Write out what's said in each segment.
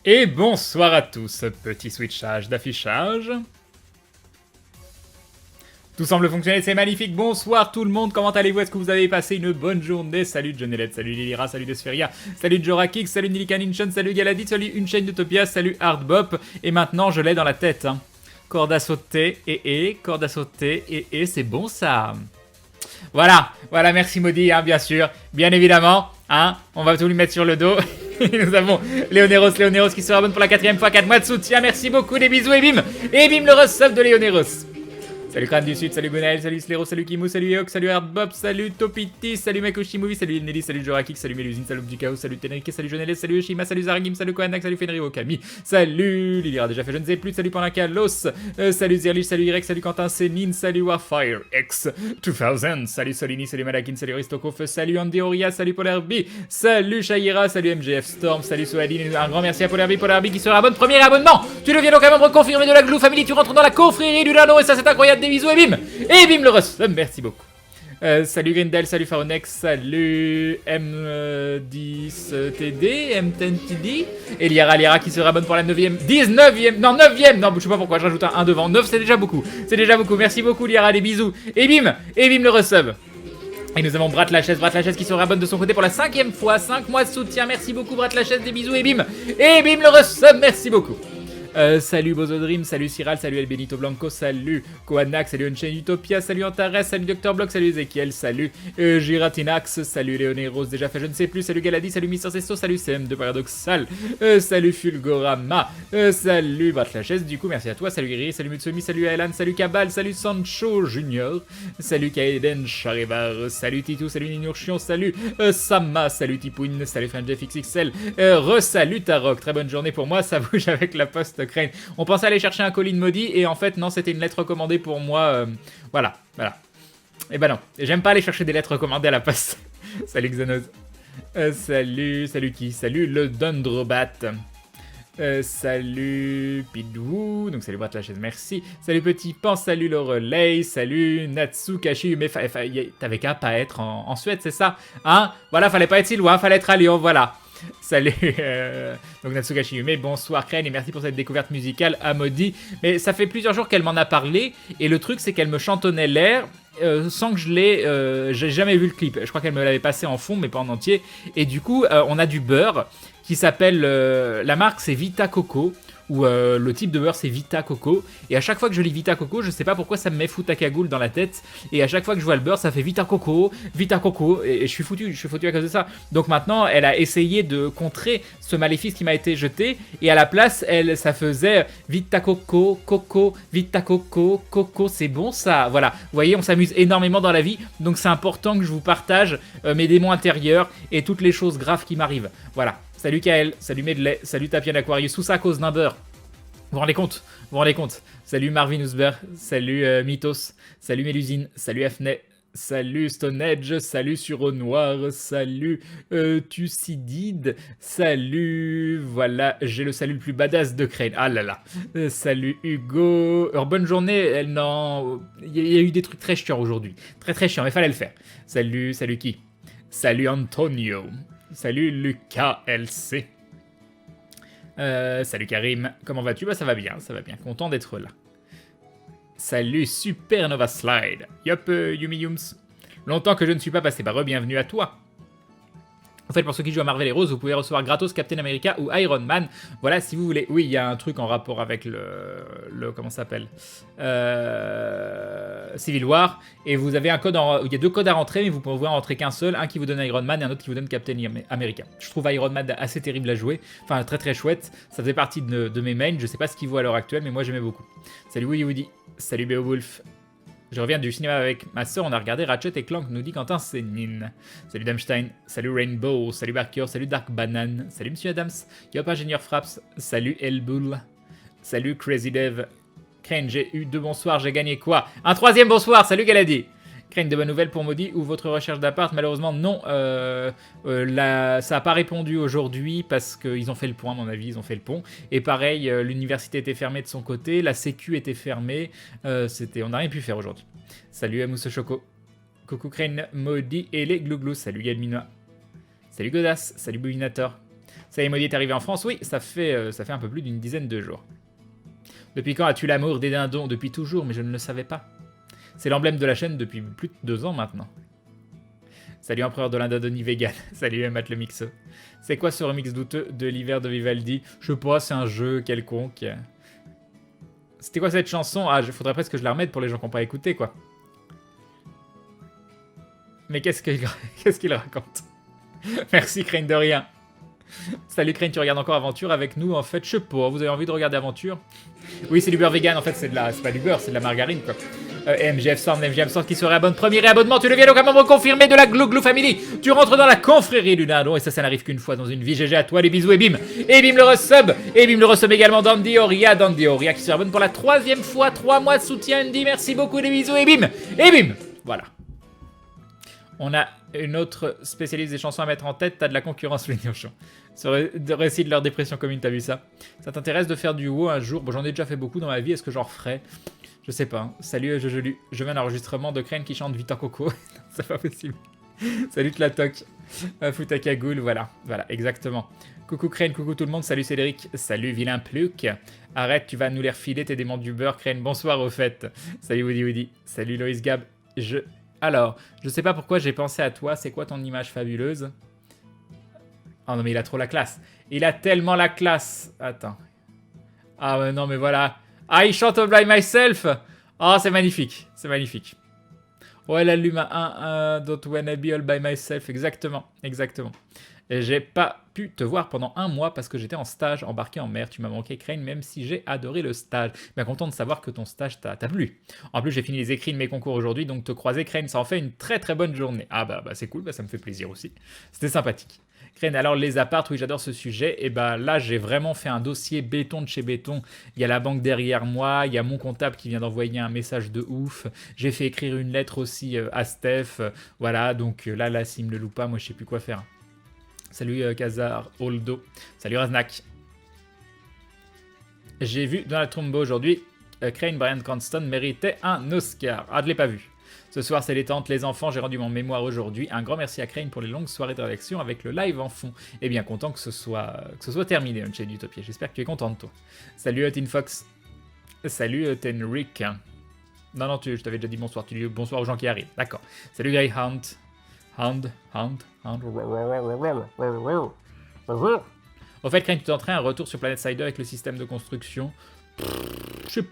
Et bonsoir à tous, petit switchage d'affichage. Tout semble fonctionner, c'est magnifique. Bonsoir tout le monde, comment allez-vous? Est-ce que vous avez passé une bonne journée? Salut Johnny salut Lilira, salut Despheria, salut Jorakix, salut Nilikaninchon, salut Galadit, salut Unchained Utopia, salut Hardbop. Et maintenant, je l'ai dans la tête. Hein. Corde à sauter, corde à sauter, c'est bon ça. Voilà, merci Maudit, hein, bien sûr, bien évidemment. Hein, on va tout lui mettre sur le dos. Nous avons Léonéros qui se rabonne pour la 4ème fois, 4 mois de soutien, merci beaucoup, des bisous et bim le resub de Léonéros. Salut Crâne du Sud, salut Gunael, salut Slero, salut Kimu, salut Eok, salut Hardbop, salut Topiti, salut Makoshi salut Nelly, salut Jorakik, salut Mélusine, salut du Chaos, salut Tenrike, salut Jonelle, salut Yoshima, salut Zaragim, salut Kohanak, salut Fenrir Okami, salut Lilira déjà fait je ne sais plus, salut Panakalos, salut Zerlich, salut Irek, salut Quentin Sénine, salut Warfire X 2000, salut Solini, salut Malakin, salut Ristokof, salut Andeoria, salut Polarby, salut Shaira, salut MGF Storm, salut Soaline, un grand merci à Polarby qui sera abonne, premier abonnement, tu deviens donc un membre confirmé de la Glou Family, tu rentres dans la confrérie du Lano et ça c'est incroyable. Des bisous et bim le resub, merci beaucoup. Salut Grindel, salut Faronex, salut M10TD, M10TD, et Liara qui se rabonne pour la 9ème, 19ème, non 9ème, non je sais pas pourquoi je rajoute un 1 devant, 9 c'est déjà beaucoup, merci beaucoup Liara, des bisous, et bim le resub. Et nous avons Brat Lachaise qui se rabonne de son côté pour la 5ème fois, 5 mois de soutien, merci beaucoup Brat Lachaise, des bisous et bim le resub, merci beaucoup. Salut Bozo Dream, salut Cyral, salut El Benito Blanco, salut Kohanak, salut Unchained Utopia, salut Antares, salut Dr Block, salut Ezekiel, salut Giratinax, salut Léonéros, déjà fait je ne sais plus, salut Galadie, salut Mister Sesto, salut CM2 Paradoxal, salut Fulgorama, salut Batlachès, du coup merci à toi, salut Guerrier, salut Mutsumi, salut Aelan, salut Kabal, salut Sancho Junior, salut Kaeden Charivar, salut Titou, salut Ninurchion, salut Sama, salut Tipoun, salut FriendJFXXL, re-salut Tarok, très bonne journée pour moi, ça bouge avec la poste Crane. On pensait aller chercher un colis maudit et en fait non, c'était une lettre recommandée pour moi. Voilà. Et ben non, j'aime pas aller chercher des lettres recommandées à la poste. Salut Xenos. Salut qui? Salut le Dundrobat. Salut Pidou, donc salut Brat la chaise, merci. Salut Petit Pan, salut le relais, salut Natsukashi, mais t'avais qu'à pas être en Suède, c'est ça? Hein? Voilà, fallait pas être si loin, fallait être à Lyon, voilà. Salut, donc Natsukashi Yume, bonsoir Crane et merci pour cette découverte musicale à Maudit. Mais ça fait plusieurs jours qu'elle m'en a parlé et le truc c'est qu'elle me chantonnait l'air sans que je l'ai, j'ai jamais vu le clip. Je crois qu'elle me l'avait passé en fond mais pas en entier. Et du coup on a du beurre qui s'appelle, la marque c'est Vita Coco. Où le type de beurre c'est Vita Coco, et à chaque fois que je lis Vita Coco, je sais pas pourquoi ça me met Futakagoul dans la tête, et à chaque fois que je vois le beurre ça fait Vita Coco, et je suis foutu à cause de ça. Donc maintenant elle a essayé de contrer ce maléfice qui m'a été jeté, et à la place ça faisait Vita Coco, Coco, Vita Coco, Coco, c'est bon ça, voilà. Vous voyez, on s'amuse énormément dans la vie, donc c'est important que je vous partage mes démons intérieurs et toutes les choses graves qui m'arrivent, voilà. Salut Kael, salut Medley, salut Tapian Aquarius, tout ça à cause d'un beurre. Vous vous rendez compte? Salut Marvin Usber, salut Mythos, salut Mélusine, salut Afney, salut Stone Edge, salut Suro Noir, salut Thucydide, salut, voilà, j'ai le salut le plus badass de Crane, ah là là, salut Hugo, alors, bonne journée, non, il y a eu des trucs très chiants aujourd'hui, très chiants, mais fallait le faire. Salut qui? Salut Antonio. Salut Lucas LC. Salut Karim, comment vas-tu? Bah ça va bien, content d'être là. Salut Supernova Slide. Yop, Yumi Yums. Longtemps que je ne suis pas passé, bah re-bienvenue à toi. En fait, pour ceux qui jouent à Marvel Heroes, vous pouvez recevoir gratos Captain America ou Iron Man. Voilà, si vous voulez. Oui, il y a un truc en rapport avec le comment ça s'appelle, Civil War. Et vous avez un code, il y a 2 codes à rentrer, mais vous pouvez en rentrer qu'un seul. Un qui vous donne Iron Man et un autre qui vous donne Captain America. Je trouve Iron Man assez terrible à jouer. Enfin, très chouette. Ça faisait partie de mes mains. Je sais pas ce qu'il vaut à l'heure actuelle, mais moi j'aimais beaucoup. Salut Woody. Salut Beowulf. Je reviens du cinéma avec ma soeur, on a regardé Ratchet et Clank, nous dit Quentin Sénine. Salut Damstein, salut Rainbow, salut Barker, salut Dark Banane, salut Monsieur Adams, Yop Ingénieur Fraps, salut Elbull, salut Crazy Dev. Crane, j'ai eu 2 bonsoirs, j'ai gagné quoi? Un 3ème bonsoir, salut Galadie. Crane, de bonnes nouvelles pour Maudit ou votre recherche d'appart? Malheureusement non, ça n'a pas répondu aujourd'hui parce qu'ils ont fait le point, à mon avis, ils ont fait le pont. Et pareil, l'université était fermée de son côté, la sécu était fermée, on n'a rien pu faire aujourd'hui. Salut à Mousse Choco, coucou Crane, Maudit et les Glouglous, salut Yadminois, salut Godas, salut Bouvinator, Ça, Maudit est arrivé en France? Oui, ça fait un peu plus d'une dizaine de jours. Depuis quand as-tu l'amour des dindons? Depuis toujours, mais je ne le savais pas. C'est l'emblème de la chaîne depuis plus de 2 ans maintenant. Salut Empereur de l'Indodonie vegan. Salut Matt le Mixo. C'est quoi ce remix douteux de l'hiver de Vivaldi? Je sais pas, c'est un jeu quelconque. C'était quoi cette chanson? Ah, faudrait presque que je la remette pour les gens qui n'ont pas écouté, quoi. Mais qu'est-ce qu'il raconte? Merci Crane de rien. Salut Crane, tu regardes encore Aventure avec nous? En fait, je sais pas, vous avez envie de regarder Aventure? Oui, c'est du beurre vegan, en fait, c'est pas du beurre, c'est de la margarine, quoi. MGF Storm qui serait abonne premier abonnement, tu deviens donc un membre confirmé de la Glou Glou Family. Tu rentres dans la confrérie du dindon, et ça n'arrive qu'une fois dans une vie. GG à toi, les bisous, et bim le resub. Et bim le resub également d'Andy Oria qui se abonne pour la 3e fois, 3 mois de soutien. Andy, merci beaucoup, les bisous, et bim. Voilà. On a une autre spécialiste des chansons à mettre en tête. T'as de la concurrence, les Niochons. Sur le récit de leur dépression commune, t'as vu ça? Ça t'intéresse de faire du WoW un jour? Bon, j'en ai déjà fait beaucoup dans ma vie, est-ce que j'en referai? Je sais pas. Hein. Salut, je viens d'un enregistrement de Crane qui chante Vita Coco. C'est pas possible. Salut Tlatoc. Futakagoul, voilà, exactement. Coucou Crane, coucou tout le monde, salut Cédric, salut Vilain Pluc. Arrête, tu vas nous les refiler, tes démons du beurre, Crane, bonsoir au fait. Salut Woody, salut Loïs Gab. Alors, je sais pas pourquoi j'ai pensé à toi, c'est quoi ton image fabuleuse? Oh non mais il a trop la classe. Il a tellement la classe. Attends. Ah ouais, non mais voilà. Ah, il chante All By Myself. Oh, c'est magnifique, Ouais, la Luma 1, Don't Wanna Be All By Myself, exactement. Et j'ai pas pu te voir pendant 1 mois parce que j'étais en stage embarqué en mer. Tu m'as manqué, Crane, même si j'ai adoré le stage. Bien content de savoir que ton stage t'a plu. En plus, j'ai fini les écrits de mes concours aujourd'hui, donc te croiser, Crane, ça en fait une très très bonne journée. Ah bah c'est cool, ça me fait plaisir aussi. C'était sympathique. Crane, alors les apparts, oui, j'adore ce sujet. Et bah là, j'ai vraiment fait un dossier béton de chez béton. Il y a la banque derrière moi, il y a mon comptable qui vient d'envoyer un message de ouf. J'ai fait écrire une lettre aussi à Steph. Voilà, donc là, s'il me le loupe pas, moi, je sais plus quoi faire. Salut Kazar Holdo. Salut Raznak. J'ai vu dans la Trumbo aujourd'hui, Crane Bryan Cranston méritait un Oscar. Ah, je l'ai pas vu. Ce soir, c'est détente, les enfants. J'ai rendu mon mémoire aujourd'hui. Un grand merci à Crane pour les longues soirées de rédaction avec le live en fond. Et bien content que ce soit terminé, une chaîne Utopia. J'espère que tu es content de toi. Salut Tin Fox. Salut Tenric. Non, je t'avais déjà dit bonsoir. Tu dis bonsoir aux gens qui arrivent. D'accord. Salut Greyhound. Hound. Au fait, Crane, tu t'entraînes un retour sur Planet Sider avec le système de construction? Je sais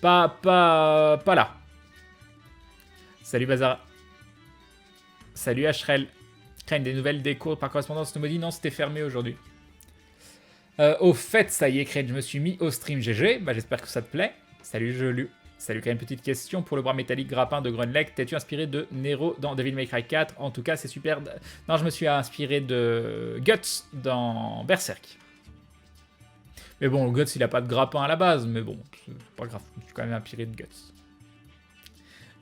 pas. Pas là. Salut Bazar. Salut Ashrel. Crane, des nouvelles des cours par correspondance? Tu me dis non, c'était fermé aujourd'hui. Au fait, ça y est, Crane, je me suis mis au stream GG. Bah, j'espère que ça te plaît. Salut Jelu. Salut, quand même, petite question pour le bras métallique grappin de Grunleg. T'es-tu inspiré de Nero dans Devil May Cry 4? En tout cas, c'est super. Non, je me suis inspiré de Guts dans Berserk. Mais bon, Guts, il a pas de grappin à la base, mais bon, c'est pas grave. Je suis quand même inspiré de Guts.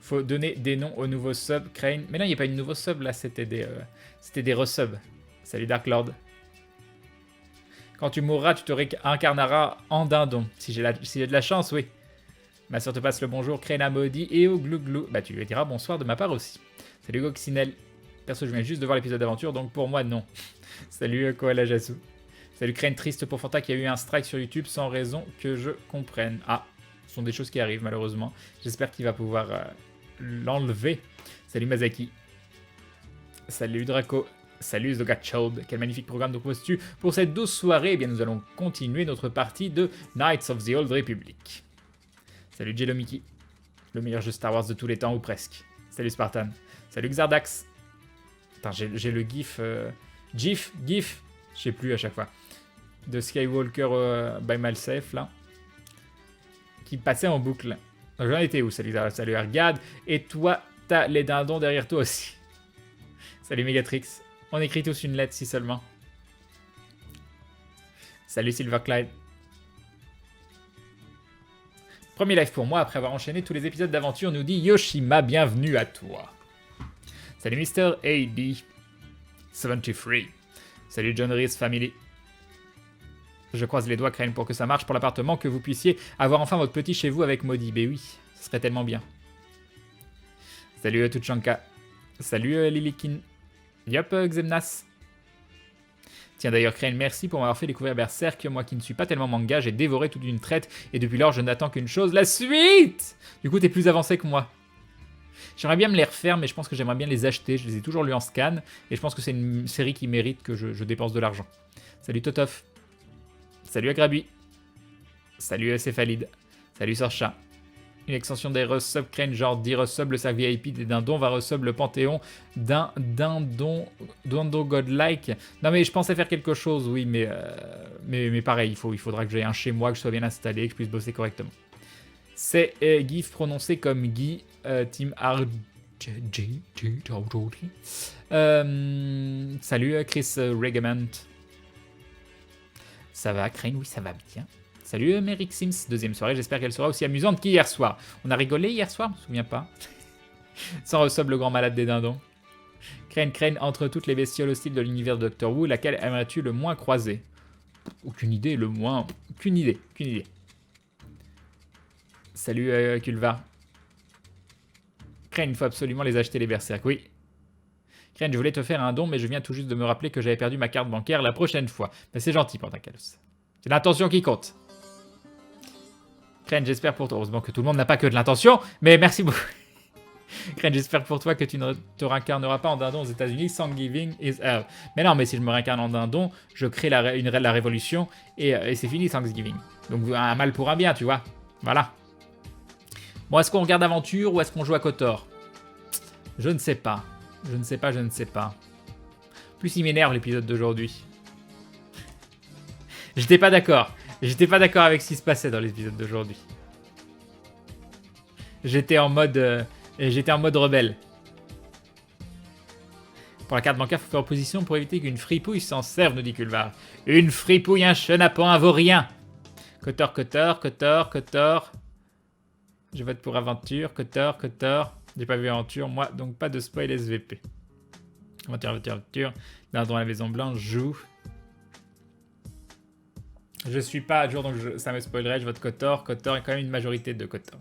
Faut donner des noms aux nouveaux subs, Crane. Mais non, il n'y a pas une nouveau sub, là, c'était des resubs. Salut Dark Lord. Quand tu mourras, tu te réincarneras en dindon. Si j'ai de la chance, oui. Ma soeur te passe le bonjour, Crane maudit et au glou. Bah, tu lui diras bonsoir de ma part aussi. Salut Goxinel. Perso, je viens juste de voir l'épisode d'aventure, donc pour moi, non. Salut Koala Jasu. Salut Crane, triste pour Fanta qui a eu un strike sur YouTube sans raison que je comprenne. Ah, ce sont des choses qui arrivent malheureusement. J'espère qu'il va pouvoir l'enlever. Salut Mazaki. Salut Draco. Salut Zogachild. Quel magnifique programme nous proposes-tu pour cette douce soirée? Eh bien, nous allons continuer notre partie de Knights of the Old Republic. Salut Jelomiki, le meilleur jeu Star Wars de tous les temps, ou presque. Salut Spartan. Salut Xardax. Attends, j'ai le gif... GIF, je sais plus à chaque fois. De Skywalker by myself, là. Qui passait en boucle. Donc j'en étais où? Salut Argad. Et toi, t'as les dindons derrière toi aussi. Salut Megatrix. On écrit tous une lettre, si seulement. Salut Silverclyde. Premier live pour moi après avoir enchaîné tous les épisodes d'aventure, nous dit Yoshima, bienvenue à toi. Salut Mr. AB73. Salut John Reese Family. Je croise les doigts, Crane, pour que ça marche pour l'appartement, que vous puissiez avoir enfin votre petit chez vous avec Maudit. Ben oui, ce serait tellement bien. Salut Tuchanka. Salut Lilikin. Yop Xemnas. Tiens d'ailleurs, Crane, merci pour m'avoir fait découvrir Berserk. Moi qui ne suis pas tellement manga, j'ai dévoré tout d'une traite. Et depuis lors, je n'attends qu'une chose, la suite. Du coup, t'es plus avancé que moi. J'aimerais bien me les refaire, mais je pense que j'aimerais bien les acheter. Je les ai toujours lus en scan. Et je pense que c'est une série qui mérite que je dépense de l'argent. Salut Totof. Salut Agrabi. Salut Céphalide. Salut Sorcha. Une extension des resub Crane, genre 10 resub, le sac VIP des dindons va resub le panthéon d'un dindon godlike. Non mais je pensais faire quelque chose, oui, mais pareil, il faudra que j'aie un chez moi, que je sois bien installé, que je puisse bosser correctement. C'est GIF prononcé comme Guy, Team R. Salut Chris Regament. Ça va, Crane? Oui, ça va bien. Salut Merrick Sims, deuxième soirée, j'espère qu'elle sera aussi amusante qu'hier soir. On a rigolé hier soir, je me souviens pas. Sans resub le grand malade des dindons. Crane, entre toutes les bestioles hostiles de l'univers de Doctor Who, laquelle aimerais-tu le moins croiser? Aucune idée, le moins... Aucune idée. Salut Culva. Crane, il faut absolument les acheter les berserk, oui. Crane, je voulais te faire un don, mais je viens tout juste de me rappeler que j'avais perdu ma carte bancaire la prochaine fois. Mais c'est gentil, Pantakalos. C'est l'intention qui compte. Crane, j'espère pour toi. Heureusement que tout le monde n'a pas que de l'intention, mais merci beaucoup. Crane, j'espère pour toi que tu ne te réincarneras pas en dindon aux États-Unis. Thanksgiving is hell. Mais non, mais si je me réincarne en dindon, je crée la révolution et c'est fini Thanksgiving. Donc un mal pour un bien, tu vois. Voilà. Bon, est-ce qu'on regarde Aventure ou est-ce qu'on joue à KOTOR? Je ne sais pas. Je ne sais pas. Plus il m'énerve l'épisode d'aujourd'hui. J'étais pas d'accord avec ce qui se passait dans l'épisode d'aujourd'hui. J'étais en mode rebelle. Pour la carte bancaire, faut faire opposition pour éviter qu'une fripouille s'en serve, nous dit Culvar. Une fripouille, un chenapan, un vaurien. KOTOR. Je vote pour Aventure, KOTOR. J'ai pas vu Aventure, moi, donc pas de spoil SVP. Aventure. Dans la Maison Blanche, joue. Je suis pas à jour, donc ça me spoilerait. Je vote KOTOR. KOTOR est quand même une majorité de KOTOR.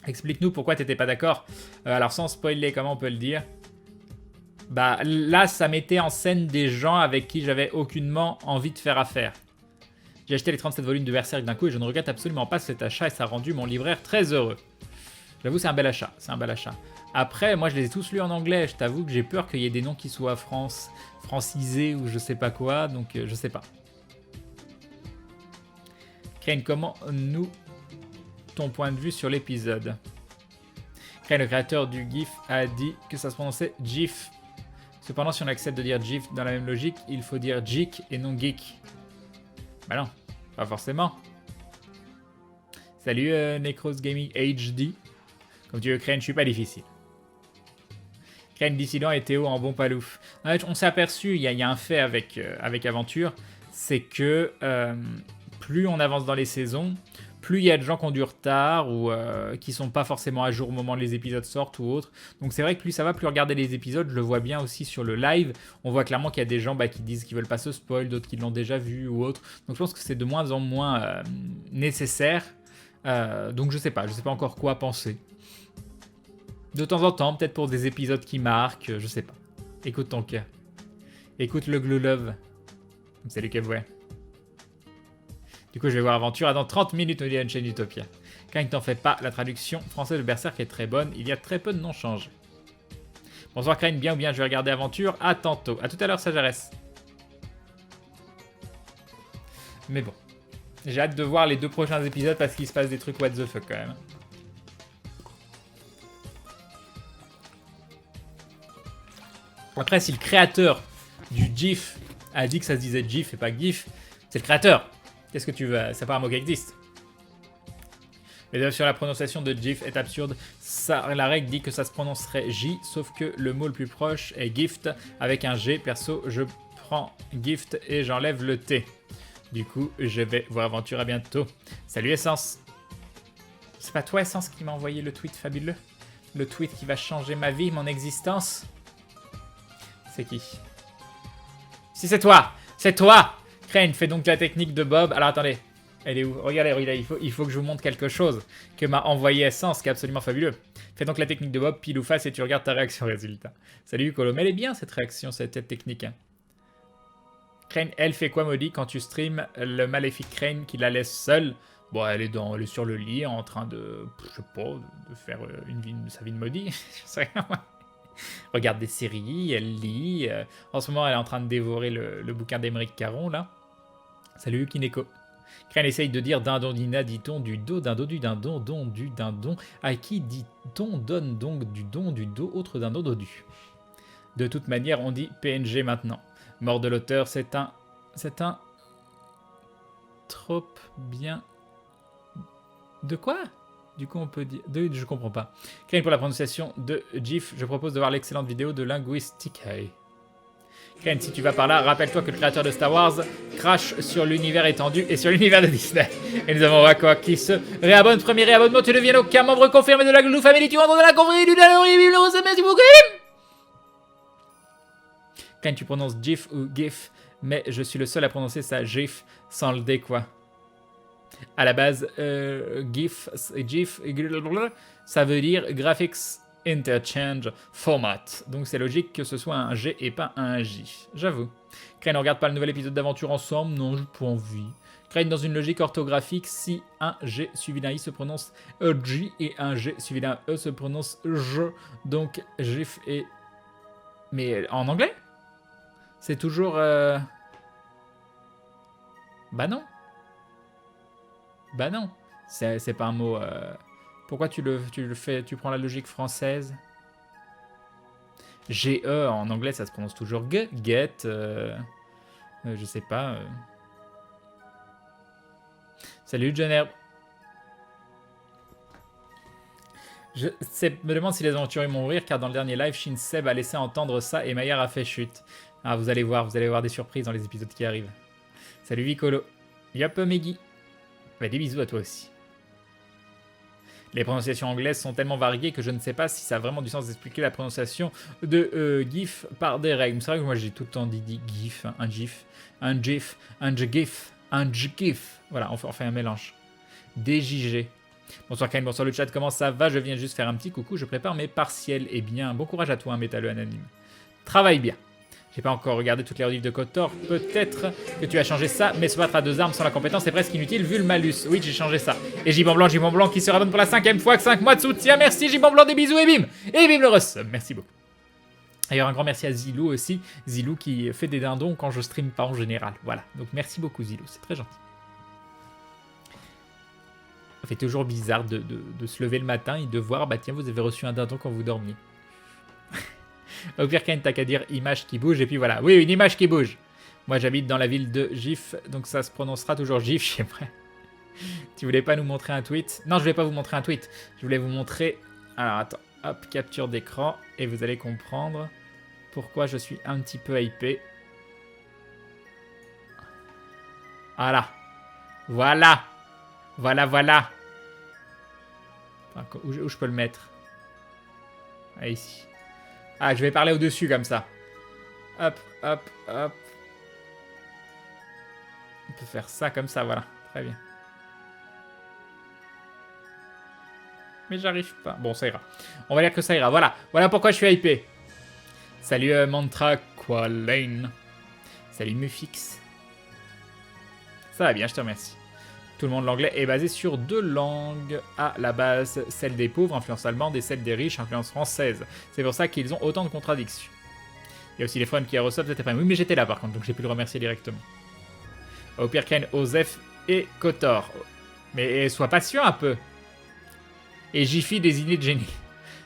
Explique-nous pourquoi t'étais pas d'accord. Alors sans spoiler, comment on peut le dire? Bah là, ça mettait en scène des gens avec qui j'avais aucunement envie de faire affaire. J'ai acheté les 37 volumes de Berserk d'un coup et je ne regrette absolument pas cet achat et ça a rendu mon libraire très heureux. J'avoue, c'est un bel achat. Après, moi, je les ai tous lus en anglais. Je t'avoue que j'ai peur qu'il y ait des noms qui soient francisés ou je sais pas quoi, donc je sais pas. Crane, comment nous ton point de vue sur l'épisode? Crane, le créateur du GIF, a dit que ça se prononçait GIF. Cependant, si on accepte de dire GIF dans la même logique, il faut dire geek et non geek. Bah non, pas forcément. Salut Necros Gaming HD. Comme tu veux, Crane, je suis pas difficile. Crane, Dissident et Théo en bon palouf. On s'est aperçu, il y a un fait avec Aventure, c'est que plus on avance dans les saisons, plus il y a de gens qui ont du retard ou qui sont pas forcément à jour au moment où les épisodes sortent ou autre. Donc c'est vrai que plus ça va, plus regarder les épisodes, je le vois bien aussi sur le live. On voit clairement qu'il y a des gens qui disent qu'ils veulent pas se spoil, d'autres qui l'ont déjà vu ou autre. Donc je pense que c'est de moins en moins nécessaire. Donc je sais pas encore quoi penser. De temps en temps, peut-être pour des épisodes qui marquent, je sais pas. Écoute ton cœur. Écoute le Glue Love. Salut Kevway. Du coup, je vais voir Aventure dans 30 minutes, nous dit Unchained Utopia. Quand il t'en fait pas, la traduction française de Berserk est très bonne. Il y a très peu de noms changés. Bonsoir Crane, bien ou bien, je vais regarder Aventure. À tantôt. À tout à l'heure, Sajarès. Mais bon. J'ai hâte de voir les 2 prochains épisodes parce qu'il se passe des trucs what the fuck quand même. Après, si le créateur du GIF a dit que ça se disait GIF et pas GIF, c'est le créateur. Qu'est-ce que tu veux? C'est pas un mot qui existe. Mais sur la prononciation de GIF est absurde. La règle dit que ça se prononcerait J, sauf que le mot le plus proche est gift avec un G. Perso, je prends gift et j'enlève le T. Du coup, je vais voir Aventure, à bientôt. Salut Essence. C'est pas toi Essence qui m'a envoyé le tweet fabuleux? Le tweet qui va changer ma vie, mon existence? C'est qui? Si c'est toi! C'est toi! Crane fait donc la technique de Bob. Alors attendez, elle est où? Regardez, il faut que je vous montre quelque chose que m'a envoyé Essence, qui est absolument fabuleux. Fais donc la technique de Bob, pile ou face, et tu regardes ta réaction résultat. Salut Colo, mais elle est bien cette réaction, cette technique. Hein. Crane, elle fait quoi, Maudit, quand tu streams le maléfique Crane qui la laisse seule? Bon, elle est sur le lit en train de, je sais pas, de faire sa vie de Maudit. Je sais rien. Regarde des séries, elle lit. En ce moment, elle est en train de dévorer le bouquin d'Émeric Caron, là. Salut Kineko. Crane essaye de dire dindon dina, dit-on du dos, dindon du dindon, don du dindon. À qui dit-on donne donc du don du dos, autre dindon dodu. De toute manière, on dit PNG maintenant. Mort de l'auteur, c'est un trop bien. De quoi? Du coup, on peut dire... je comprends pas. Crane pour la prononciation de GIF. Je propose de voir l'excellente vidéo de Linguistique. Crane, si tu vas par là, rappelle-toi que le créateur de Star Wars crache sur l'univers étendu et sur l'univers de Disney. Et nous avons Wako qui se réabonne. Premier réabonnement, tu deviens aucun membre confirmé de la Glou Family. Tu entres dans la confrérie du Dalori. Merci beaucoup. Crane, tu prononces GIF ou GIF, mais je suis le seul à prononcer ça GIF sans le D, quoi. À la base, GIF, ça veut dire Graphics Interchange Format. Donc c'est logique que ce soit un G et pas un J. J'avoue. Crane, on regarde pas le nouvel épisode d'aventure ensemble? Non, j'ai pas envie. Crane, dans une logique orthographique, si un G suivi d'un I se prononce J et un G suivi d'un E se prononce J. Donc GIF et... Mais en anglais? C'est toujours... Bah non. Bah non. C'est pas un mot... Pourquoi tu le fais? Tu prends la logique française? GE en anglais, ça se prononce toujours G. Get. Je sais pas. Salut, John Herb. Je me demande si les aventuriers vont rire, car dans le dernier live, Shin Seb a laissé entendre ça et Maillard a fait chute. Ah, vous allez voir des surprises dans les épisodes qui arrivent. Salut Vicolo. Yop, Meggy. Bah, des bisous à toi aussi. Les prononciations anglaises sont tellement variées que je ne sais pas si ça a vraiment du sens d'expliquer la prononciation de GIF par des règles. C'est vrai que moi j'ai tout le temps dit GIF, un GIF, un GIF, un GIF, un GIF. Voilà, on fait un mélange. DJG. Bonsoir Kane, bonsoir le chat, comment ça va? Je viens juste faire un petit coucou, je prépare mes partiels. Eh bien, bon courage à toi, un métalleux anonyme. Travaille bien. J'ai pas encore regardé toutes les rediffs de Kotor. Peut-être que tu as changé ça, mais se battre à deux armes sans la compétence est presque inutile vu le malus. Oui, j'ai changé ça. Et Gibon Blanc qui se rabonne pour la 5e fois que 5 mois de soutien. Merci Gibon Blanc, des bisous et bim! Et bim le resub. Merci beaucoup. D'ailleurs, un grand merci à Zilou aussi. Zilou qui fait des dindons quand je stream pas en général. Voilà. Donc merci beaucoup Zilou, c'est très gentil. Ça fait toujours bizarre de se lever le matin et de voir, bah tiens, vous avez reçu un dindon quand vous dormiez. Au pire, Kane, t'as qu'à dire image qui bouge, et puis voilà. Oui, une image qui bouge. Moi, j'habite dans la ville de GIF, donc ça se prononcera toujours GIF chez moi. Tu voulais pas nous montrer un tweet? Non, je voulais pas vous montrer un tweet. Je voulais vous montrer... Alors, attends. Hop, capture d'écran, et vous allez comprendre pourquoi je suis un petit peu hypé. Voilà. Voilà. Voilà, voilà. Enfin, où je peux le mettre? Ah, ici. Ah, je vais parler au-dessus comme ça. Hop, hop, hop. On peut faire ça comme ça, voilà. Très bien. Mais j'arrive pas. Bon, ça ira. On va dire que ça ira. Voilà. Voilà pourquoi je suis hypé. Salut Mantra Qualane. Salut Mufix. Ça va bien, je te remercie. Tout le monde, l'anglais est basé sur 2 langues à la base, celle des pauvres, influence allemande, et celle des riches, influence française. C'est pour ça qu'ils ont autant de contradictions. Il y a aussi les fans qui a reçu cet après-midi. Oui, mais j'étais là par contre, donc j'ai pu le remercier directement. Au pire, Ken, Osef et Kotor. Mais sois patient un peu. Et Jiffy désigné de génie.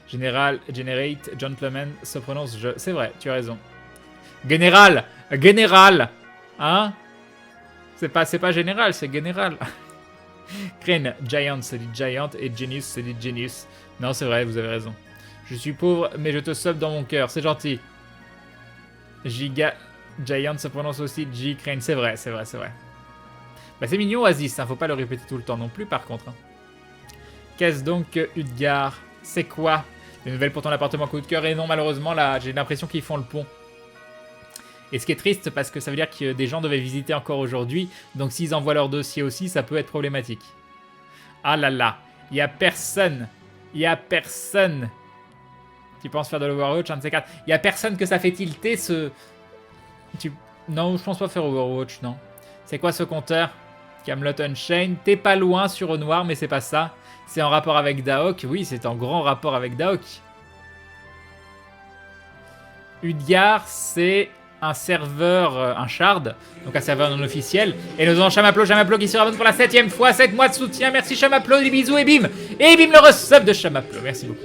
Général, Generate, Gentleman se prononce je. C'est vrai, tu as raison. Général! Général! Hein? C'est pas général, c'est général. Crane, Giant, c'est dit Giant, et Genius, c'est dit Genius. Non, c'est vrai, vous avez raison. Je suis pauvre, mais je te sub dans mon cœur, c'est gentil. Giga, Giant se prononce aussi G, Crane, c'est vrai, c'est vrai, c'est vrai. Bah c'est mignon Oasis, hein, faut pas le répéter tout le temps non plus par contre. Hein. Qu'est-ce donc Udgar? C'est quoi? Des nouvelles pour ton appartement coup de cœur? Et non, malheureusement, là, j'ai l'impression qu'ils font le pont. Et ce qui est triste, parce que ça veut dire que des gens devaient visiter encore aujourd'hui, donc s'ils envoient leur dossier aussi, ça peut être problématique. Ah là là, il n'y a personne Il y a personne qui pense faire de l'Overwatch, un de ces quatre. Il y a personne que ça fait tilter ce... Non, je pense pas faire Overwatch, non. C'est quoi ce compteur? Camelot Unchained. T'es pas loin sur Au Noir, mais c'est pas ça. C'est en rapport avec Daok. Oui, c'est en grand rapport avec Daok. Udgar, c'est un serveur, un shard, donc un serveur non officiel. Et nous avons Chamaplo qui se rabonne pour la 7ème fois, 7 mois de soutien. Merci Chamaplo, des bisous et bim. Et bim le resub de Chamaplo, merci beaucoup.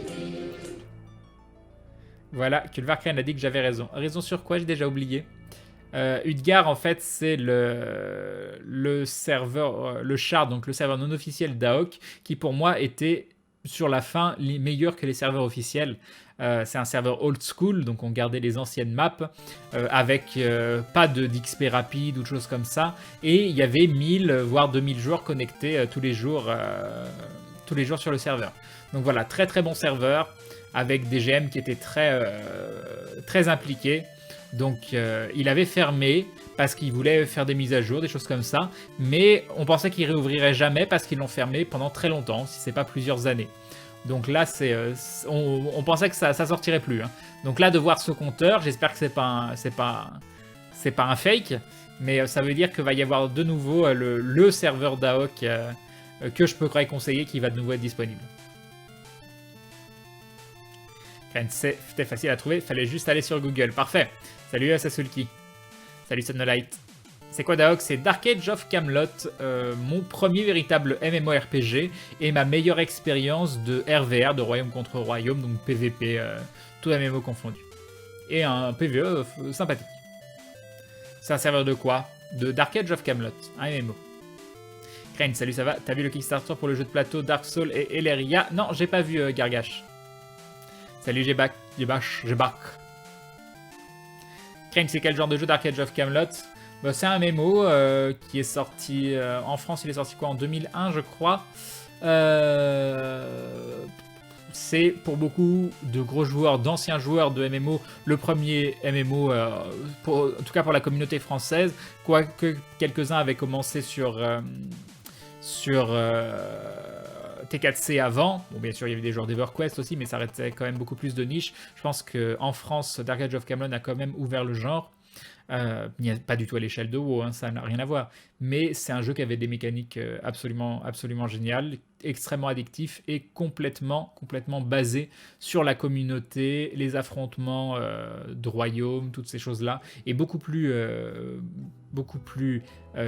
Voilà, Kulvarkren a dit que j'avais raison. Raison sur quoi? J'ai déjà oublié. Udgar, en fait, c'est le serveur, le shard, donc le serveur non officiel d'AOK, qui pour moi était sur la fin meilleur que les serveurs officiels. C'est un serveur old school, donc on gardait les anciennes maps avec pas d'XP rapide ou de choses comme ça. Et il y avait 1000 voire 2000 joueurs connectés tous les jours sur le serveur. Donc voilà, très très bon serveur avec des GM qui étaient très impliqués. Donc il avait fermé parce qu'il voulait faire des mises à jour, des choses comme ça. Mais on pensait qu'il réouvrirait jamais parce qu'ils l'ont fermé pendant très longtemps, si c'est pas plusieurs années. Donc là, on pensait que ça sortirait plus. Hein. Donc là, de voir ce compteur, j'espère que c'est pas un fake, mais ça veut dire qu'il va y avoir de nouveau le serveur d'AOK que je peux conseiller qui va de nouveau être disponible. C'était facile à trouver, fallait juste aller sur Google. Parfait. Salut Sasulki. Salut Sunlight. C'est quoi DAOK? C'est Dark Age of Camelot, mon premier véritable MMORPG et ma meilleure expérience de RVR, de Royaume contre Royaume, donc PVP, tout MMO confondu. Et un PVE sympathique. C'est un serveur de quoi? De Dark Age of Camelot, un MMO. Crane, salut, ça va? T'as vu le Kickstarter pour le jeu de plateau Dark Souls et Eleria? Non, j'ai pas vu Gargash. Salut Jebak. Crane, c'est quel genre de jeu Dark Age of Camelot? Bah, c'est un MMO qui est sorti en France, il est sorti quoi en 2001 je crois. C'est pour beaucoup de gros joueurs, d'anciens joueurs de MMO, le premier MMO, en tout cas pour la communauté française, quoique quelques-uns avaient commencé sur T4C avant. Bon, bien sûr, il y avait des joueurs d'EverQuest aussi, mais ça restait quand même beaucoup plus de niche. Je pense qu'en France, Dark Age of Camelot a quand même ouvert le genre. Pas du tout à l'échelle de WoW, hein, ça n'a rien à voir. Mais c'est un jeu qui avait des mécaniques absolument géniales, extrêmement addictif et complètement basé sur la communauté, les affrontements de royaumes, toutes ces choses-là, et beaucoup plus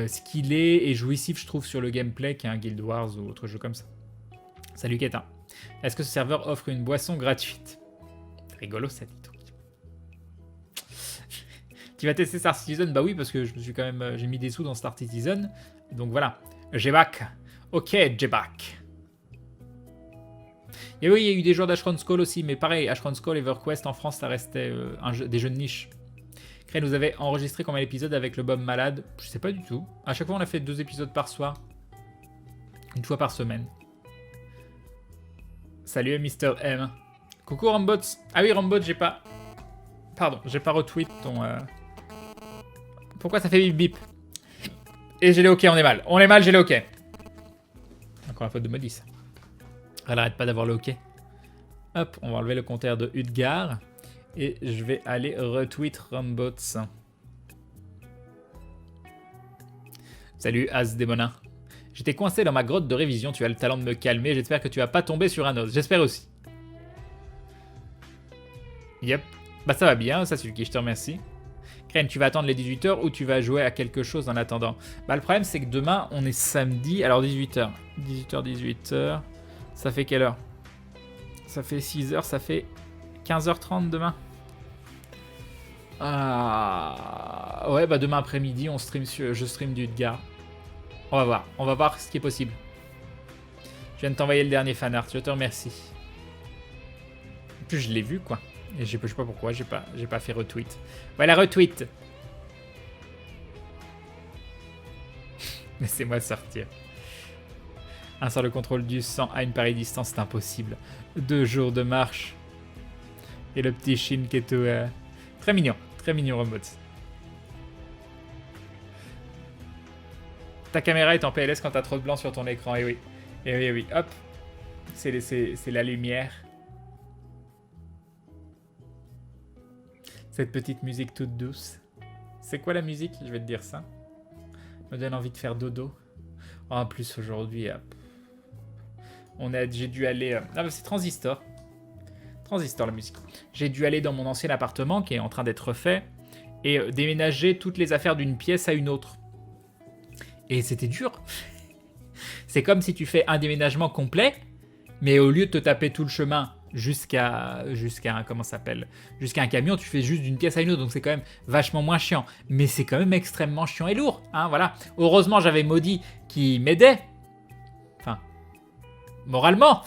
skillé et jouissif, je trouve, sur le gameplay qu'un Guild Wars ou autre jeu comme ça. Salut Kétin. Est-ce que ce serveur offre une boisson gratuite? Rigolo cette truc. Tu vas tester Star Citizen? Bah oui, parce que j'ai mis des sous dans Star Citizen. Donc voilà. Jebak. Ok, Jebak. Et oui, il y a eu des joueurs d'Ashron Skull aussi, mais pareil, Ashron Skull, EverQuest en France, ça restait des jeux de niche. Crane, vous avez enregistré combien d'épisodes avec le Bob malade? Je sais pas du tout. À chaque fois, on a fait 2 épisodes par soir. Une fois par semaine. Salut Mr. M. Coucou Rambots. Ah oui, Rambots, j'ai pas retweet ton... Pourquoi ça fait bip bip? Et j'ai les OK, on est mal. On est mal, j'ai les OK. Encore la faute de Modis. Elle arrête pas d'avoir le OK. Hop, on va enlever le compteur de Udgar. Et je vais aller retweet Rambots. Salut Asdemona. J'étais coincé dans ma grotte de révision, tu as le talent de me calmer, j'espère que tu vas pas tomber sur un os. J'espère aussi. Yep. Bah ça va bien, ça suffit, je te remercie. Crane, tu vas attendre les 18h ou tu vas jouer à quelque chose en attendant? Bah le problème c'est que demain on est samedi, alors 18h. 18h, ça fait quelle heure? Ça fait 6h, ça fait 15h30 demain. Ah ouais, bah demain après-midi je stream du Udgar. On va voir ce qui est possible. Je viens de t'envoyer le dernier fanart, je te remercie. En plus je l'ai vu quoi. Et je sais pas pourquoi, j'ai pas fait retweet. Voilà, retweet. Laissez-moi sortir. Sans le contrôle du sang à une pareille distance, c'est impossible. 2 jours de marche. Et le petit Shin qui est tout... Très mignon Robots. Ta caméra est en PLS quand t'as trop de blanc sur ton écran, et oui. Et oui, hop. C'est la lumière. Cette petite musique toute douce. C'est quoi la musique? Je vais te dire ça. Me donne envie de faire dodo. Oh, en plus, aujourd'hui, j'ai dû aller... Ah, c'est Transistor. Transistor, la musique. J'ai dû aller dans mon ancien appartement qui est en train d'être fait et déménager toutes les affaires d'une pièce à une autre. Et c'était dur. C'est comme si tu fais un déménagement complet, mais au lieu de te taper tout le chemin jusqu'à comment ça s'appelle, jusqu'à un camion, tu fais juste d'une pièce à une autre, donc c'est quand même vachement moins chiant. Mais c'est quand même extrêmement chiant et lourd, hein, voilà. Heureusement, j'avais Maudie qui m'aidait. Enfin, moralement.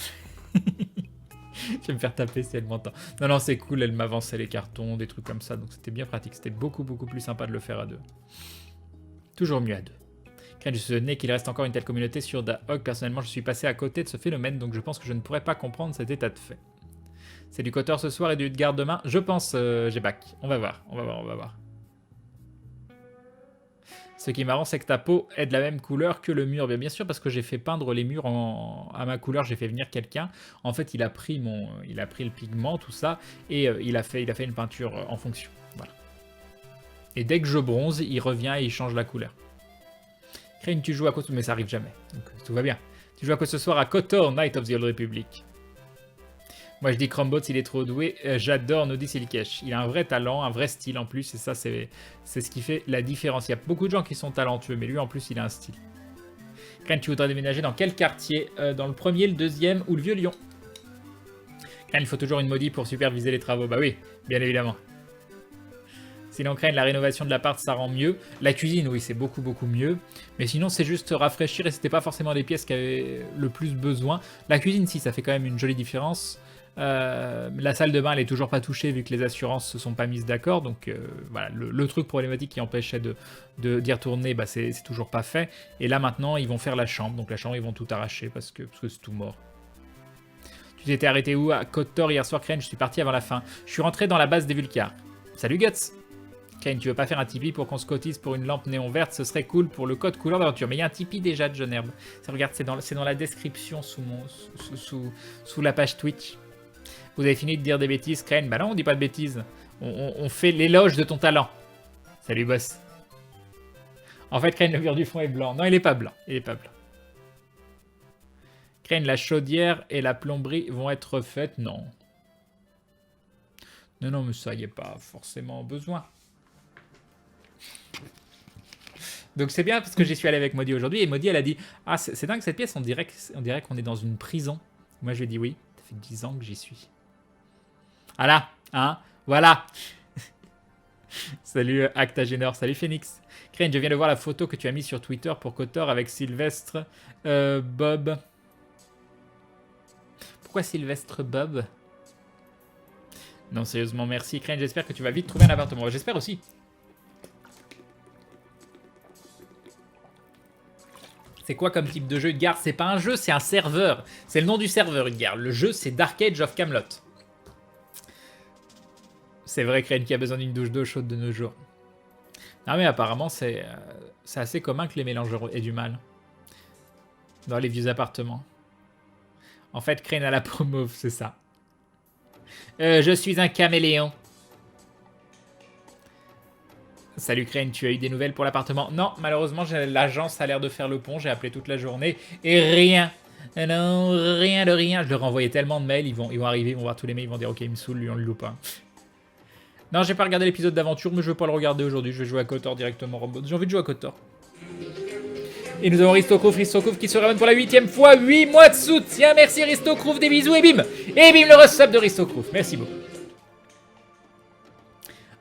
Je vais me faire taper si elle m'entend. Non, c'est cool, elle m'avançait les cartons, des trucs comme ça, donc c'était bien pratique. C'était beaucoup plus sympa de le faire à deux. Toujours mieux à deux. Crains du souvenir qu'il reste encore une telle communauté sur Dahog. Personnellement, je suis passé à côté de ce phénomène, donc je pense que je ne pourrais pas comprendre cet état de fait. C'est du Kotor ce soir et du Utgard demain. Je pense, j'ai back. On va voir. Ce qui est marrant, c'est que ta peau est de la même couleur que le mur. Bien sûr, parce que j'ai fait peindre les murs à ma couleur. J'ai fait venir quelqu'un. En fait, il a pris le pigment, tout ça, et il a fait une peinture en fonction. Voilà. Et dès que je bronze, il revient et il change la couleur. Crane, tu joues à quoi? Mais ça arrive jamais. Donc tout va bien. Tu joues à quoi ce soir? À Kotor, Knight of the Old Republic. Moi je dis Crombots, il est trop doué. J'adore Noddy Silkesh. Il a un vrai talent, un vrai style en plus. Et ça, c'est ce qui fait la différence. Il y a beaucoup de gens qui sont talentueux, mais lui en plus, il a un style. Crane, tu voudrais déménager dans quel quartier? Dans le premier, le deuxième ou le Vieux Lyon? Crane, il faut toujours une Maudie pour superviser les travaux. Bah oui, bien évidemment. Sinon, Crane, la rénovation de l'appart, ça rend mieux. La cuisine, oui, c'est beaucoup mieux. Mais sinon, c'est juste rafraîchir et c'était pas forcément les pièces qui avaient le plus besoin. La cuisine, si, ça fait quand même une jolie différence. La salle de bain, elle est toujours pas touchée vu que les assurances se sont pas mises d'accord. Donc voilà, le truc problématique qui empêchait d'y retourner, bah, c'est toujours pas fait. Et là, maintenant, ils vont faire la chambre. Donc la chambre, ils vont tout arracher parce que c'est tout mort. Tu t'étais arrêté où? À Kotor hier soir, Crane? Je suis parti avant la fin. Je suis rentré dans la base des Vulcars. Salut Guts! Kane, tu veux pas faire un Tipeee pour qu'on se cotise pour une lampe néon verte? Ce serait cool pour le code couleur d'aventure. Mais il y a un Tipeee déjà de John Herbe. Regarde, c'est dans la description sous la page Twitch. Vous avez fini de dire des bêtises, Crane? Bah non, on dit pas de bêtises. On fait l'éloge de ton talent. Salut, boss. En fait, Crane, le mur du fond est blanc. Non, il est pas blanc. Crane, la chaudière et la plomberie vont être refaites? Non. Non, mais ça, y est pas forcément besoin. Donc c'est bien parce que j'y suis allé avec Maudie aujourd'hui et Maudie elle a dit ah c'est dingue cette pièce, on dirait qu'on est dans une prison. Moi je lui ai dit oui, ça fait 10 ans que j'y suis. Voilà, hein, voilà. Salut Actagénor, salut Phoenix. Crane, je viens de voir la photo que tu as mise sur Twitter pour Kotor avec Sylvestre Bob. Pourquoi Sylvestre Bob? Non sérieusement merci Crane, j'espère que tu vas vite trouver un appartement. J'espère aussi. C'est quoi comme type de jeu Utgard? C'est pas un jeu, c'est un serveur. C'est le nom du serveur Utgard. Le jeu, c'est Dark Age of Camelot. C'est vrai, Crane, qui a besoin d'une douche d'eau chaude de nos jours. Non, mais apparemment, c'est assez commun que les mélanges aient du mal. Dans les vieux appartements. En fait, Crane a la peau mauve, c'est ça. Je suis un caméléon. Salut Crane, tu as eu des nouvelles pour l'appartement? Non, malheureusement, l'agence a l'air de faire le pont. J'ai appelé toute la journée et rien. Non, rien de rien. Je leur ai envoyé tellement de mails. Ils vont arriver, ils vont voir tous les mails. Ils vont dire ok, il me saoule, lui, on le loupe. Hein. Non, j'ai pas regardé l'épisode d'aventure, mais je vais pas le regarder aujourd'hui. Je vais jouer à Kotor directement. J'ai envie de jouer à Kotor. Et nous avons Ristokruf qui se ramène pour la 8e fois. 8 mois de soutien. Merci Ristokruf, des bisous et bim. Et bim, le resub de Ristokruf. Merci beaucoup.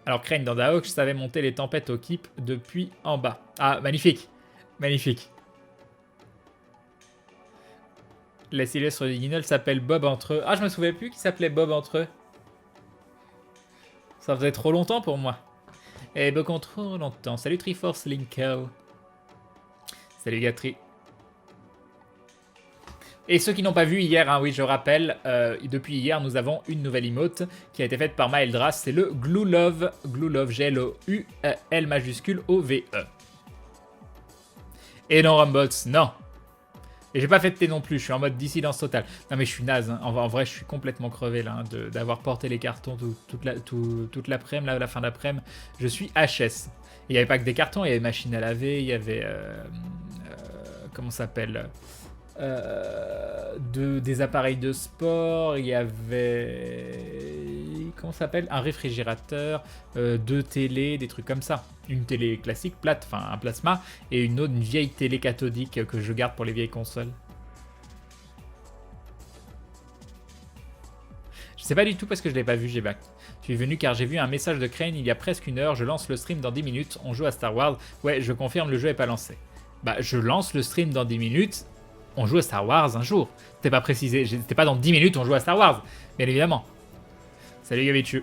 Alors, Crane, dans Dahog, je savais monter les tempêtes au keep depuis en bas. Ah, magnifique. Magnifique. La Sylvestre de Guignol s'appelle Bob entre eux. Ah, je me souviens plus qu'il s'appelait Bob entre eux. Ça faisait trop longtemps pour moi. Eh, beaucoup trop longtemps. Salut Triforce Linko. Salut Gatri. Et ceux qui n'ont pas vu hier, hein, oui, je rappelle, depuis hier, nous avons une nouvelle emote qui a été faite par Maëldras. C'est le Glue Love. Glue Love, G-L-O-U-L majuscule O-V-E. Et non, Rumbots, non. Et j'ai pas fait de thé non plus, je suis en mode dissidence totale. Non mais je suis naze, hein. En vrai je suis complètement crevé là, hein, d'avoir porté les cartons toute l'après-midi, la fin d'après-midi. Je suis HS. Il n'y avait pas que des cartons, il y avait machine à laver, il y avait... comment ça s'appelle des appareils de sport, il y avait... Comment ça s'appelle? Un réfrigérateur, 2 télés, des trucs comme ça. Une télé classique, plate, enfin un plasma, et une autre, une vieille télé cathodique que je garde pour les vieilles consoles. Je sais pas du tout parce que je l'ai pas vu, G-Back. Je suis venu car j'ai vu un message de Crane il y a presque une heure. Je lance le stream dans 10 minutes. On joue à Star Wars. Ouais, je confirme, le jeu est pas lancé. Bah, je lance le stream dans 10 minutes. On joue à Star Wars un jour. C'était pas précisé. C'était pas dans 10 minutes on joue à Star Wars. Bien évidemment. Salut Gavichu.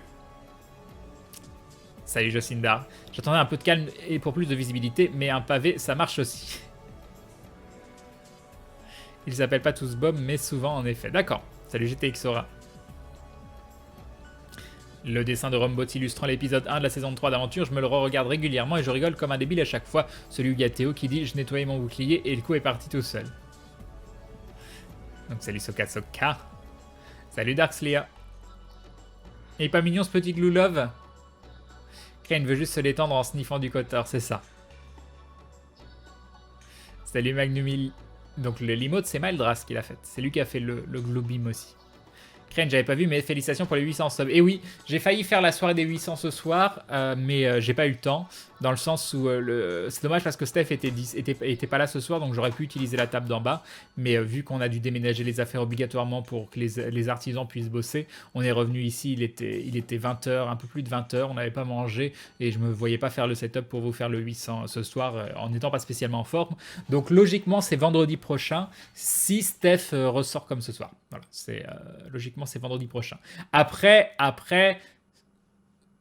Salut Jocinda. J'attendais un peu de calme et pour plus de visibilité, mais un pavé, ça marche aussi. Ils s'appellent pas tous Bob, mais souvent en effet. D'accord. Salut GTX Aura. Le dessin de Rombot illustrant l'épisode 1 de la saison 3 d'Aventure, je me le re-regarde régulièrement et je rigole comme un débile à chaque fois. Celui où il y a Théo qui dit « Je nettoyais mon bouclier et le coup est parti tout seul ». Donc salut Soka Soka. Salut Darkslia. Il est pas mignon ce petit Glue Love? Crane veut juste se détendre en sniffant du coteur, c'est ça. Salut Magnumil. Donc le Limote, c'est Maldras qui l'a fait. C'est lui qui a fait le Globim aussi. Crane, j'avais pas vu, mais félicitations pour les 800 subs. Et oui, j'ai failli faire la soirée des 800 ce soir, mais j'ai pas eu le temps. Dans le sens où c'est dommage parce que Steph était pas là ce soir, donc j'aurais pu utiliser la table d'en bas. Mais vu qu'on a dû déménager les affaires obligatoirement pour que les artisans puissent bosser, on est revenu ici, il était 20h, un peu plus de 20h, on n'avait pas mangé et je me voyais pas faire le setup pour vous faire le 800 ce soir en n'étant pas spécialement en forme. Donc logiquement, c'est vendredi prochain si Steph ressort comme ce soir. Voilà, logiquement, c'est vendredi prochain. Après,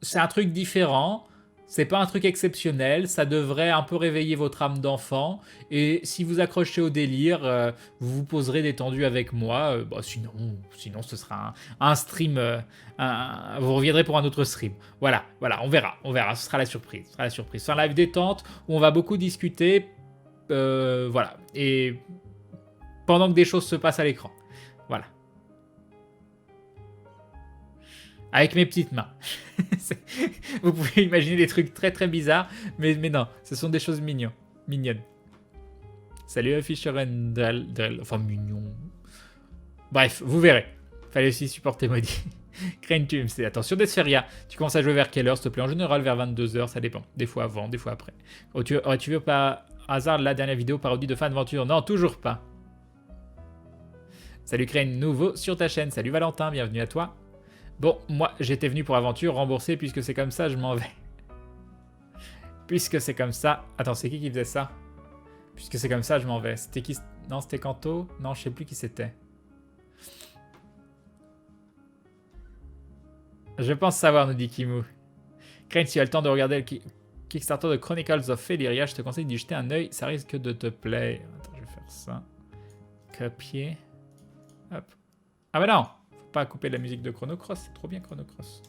c'est un truc différent. C'est pas un truc exceptionnel, ça devrait un peu réveiller votre âme d'enfant. Et si vous accrochez au délire, vous vous poserez détendu avec moi. Sinon, ce sera un stream. Vous reviendrez pour un autre stream. Voilà, on verra. Ce sera la surprise. C'est un live détente où on va beaucoup discuter. Voilà. Et pendant que des choses se passent à l'écran. Voilà. Avec mes petites mains. Vous pouvez imaginer des trucs très très bizarres, mais non, ce sont des choses mignonnes. Salut Fisher and Drell, enfin mignon. Bref, vous verrez. Fallait aussi supporter Maudit. Crane Tum, c'est attention Desferia. Tu commences à jouer vers quelle heure, s'il te plaît? En général vers 22h, ça dépend. Des fois avant, des fois après. Aurais-tu vu par hasard la dernière vidéo parodie de Fan Venture? Non, toujours pas. Salut Crane, nouveau sur ta chaîne. Salut Valentin, bienvenue à toi. Bon, moi, j'étais venu pour aventure, rembourser, puisque c'est comme ça, je m'en vais. Puisque c'est comme ça... Attends, c'est qui faisait ça? Puisque c'est comme ça, je m'en vais. C'était qui? Non, c'était Kanto? Non, je sais plus qui c'était. Je pense savoir, nous dit Kimu. Crane, si tu as le temps de regarder le Kickstarter de Chronicles of Fellyria, je te conseille d'y jeter un œil, ça risque de te plaire. Attends, je vais faire ça. Copier. Hop. Ah bah non! Pas couper la musique de Chrono Cross, c'est trop bien Chrono Cross.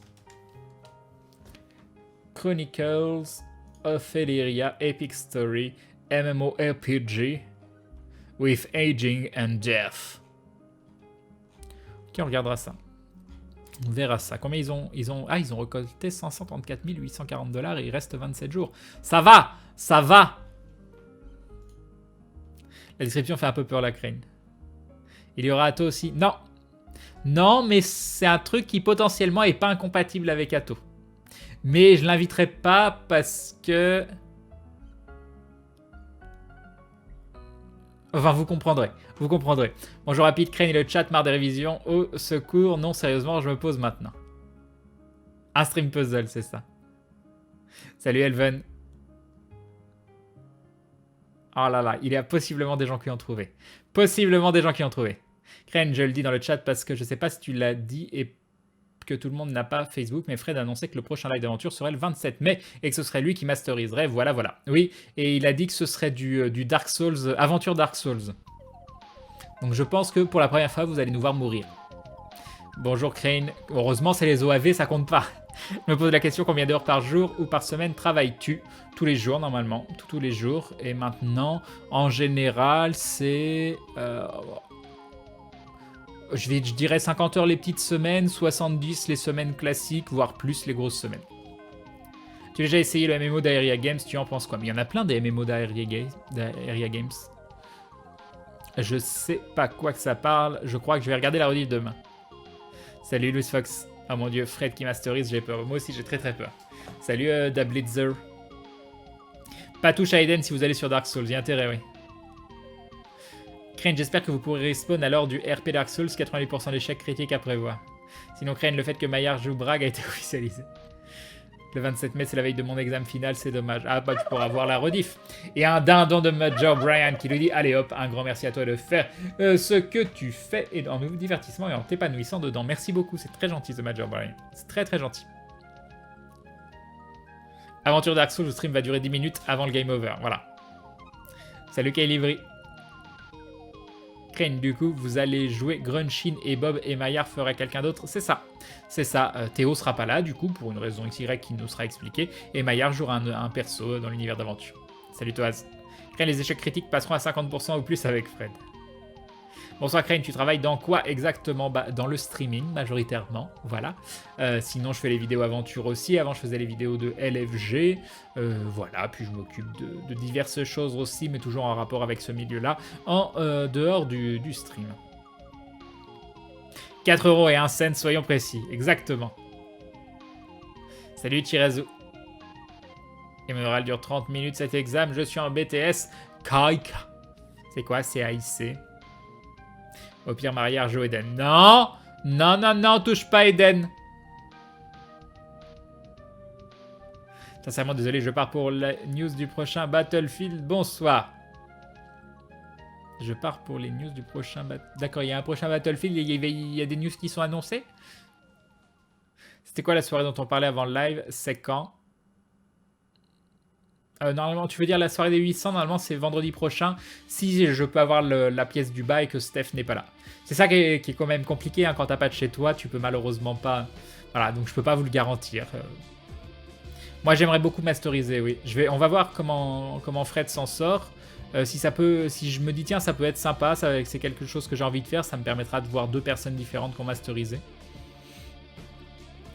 Chronicles of Fellyria Epic Story MMORPG with Aging and Death. Ok, on regardera ça. On verra ça. Combien ils ont récolté 534 840 $ et il reste 27 jours. Ça va! La description fait un peu peur la Crane. Il y aura Atto aussi. Non, mais c'est un truc qui potentiellement est pas incompatible avec Atto. Mais je l'inviterai pas parce que... Enfin, vous comprendrez. Bonjour Rapide, Crane et le chat, marre des révisions. Au secours, non, sérieusement, je me pose maintenant. Un stream puzzle, c'est ça. Salut Elven. Oh là là, il y a possiblement des gens qui ont trouvé. Crane, je le dis dans le chat parce que je sais pas si tu l'as dit et que tout le monde n'a pas Facebook, mais Fred a annoncé que le prochain live d'aventure serait le 27 mai et que ce serait lui qui masteriserait. Voilà. Oui, et il a dit que ce serait du Dark Souls, aventure Dark Souls. Donc je pense que pour la première fois, vous allez nous voir mourir. Bonjour Crane. Heureusement, c'est les OAV, ça compte pas. Je me pose la question, combien d'heures par jour ou par semaine travailles-tu? Tous les jours, normalement. Tous les jours. Et maintenant, en général, c'est... je dirais 50 heures les petites semaines, 70 les semaines classiques, voire plus les grosses semaines. Tu as déjà essayé le MMO d'Aeria Games, tu en penses quoi? Mais il y en a plein des MMO d'Aeria Games. Je sais pas quoi que ça parle, je crois que je vais regarder la rediff demain. Salut Louis Fox. Oh mon dieu, Fred qui masterise, j'ai peur. Moi aussi j'ai très peur. Salut Dablitzer. Pas touche à Eden si vous allez sur Dark Souls, il y a intérêt, oui. Crane, j'espère que vous pourrez respawn alors du RP Dark Souls, 88% d'échecs critiques à prévoir. Sinon Crane, le fait que Maillard joue Bragg a été officialisé. Le 27 mai, c'est la veille de mon examen final, c'est dommage. Ah bah tu pourras voir la rediff. Et un dindon de Major Brian qui lui dit, allez hop, un grand merci à toi de faire ce que tu fais et en divertissement et en t'épanouissant dedans. Merci beaucoup, c'est très gentil ce Major Brian. C'est très gentil. Aventure Dark Souls, le stream va durer 10 minutes avant le game over, voilà. Salut Kaylivry. Crane, du coup, vous allez jouer Grunshin et Bob et Maillard ferait quelqu'un d'autre, c'est ça. C'est ça, Théo sera pas là, du coup, pour une raison XY qui nous sera expliquée, et Maillard jouera un perso dans l'univers d'aventure. Salut Toaz. Crane, les échecs critiques passeront à 50% ou plus avec Fred. Bonsoir Crane, tu travailles dans quoi exactement? Bah, dans le streaming, majoritairement, voilà. Sinon, je fais les vidéos aventure aussi. Avant, je faisais les vidéos de LFG. Voilà, puis je m'occupe de diverses choses aussi, mais toujours en rapport avec ce milieu-là, en dehors du stream. 4 € et 1 cent, soyons précis, exactement. Salut Chirazu. Emerald dure 30 minutes cet examen, je suis en BTS. Kaika. C'est quoi? C'est AIC. Au pire, Maillard joue Eden. Non! Non, touche pas Eden. Sincèrement, désolé, je pars pour la news du prochain Battlefield. Bonsoir. Je pars pour les news du prochain Battlefield. D'accord, il y a un prochain Battlefield et il y a des news qui sont annoncées. C'était quoi la soirée dont on parlait avant le live? C'est quand? Normalement, tu veux dire la soirée des 800, normalement c'est vendredi prochain, si je peux avoir la pièce du bas et que Steph n'est pas là. C'est ça qui est quand même compliqué, hein, quand t'as pas de chez toi, tu peux malheureusement pas... Voilà, donc je peux pas vous le garantir. Moi j'aimerais beaucoup masteriser, oui. On va voir comment Fred s'en sort. Si je me dis tiens ça peut être sympa, c'est quelque chose que j'ai envie de faire, ça me permettra de voir deux personnes différentes qu'on masterisé.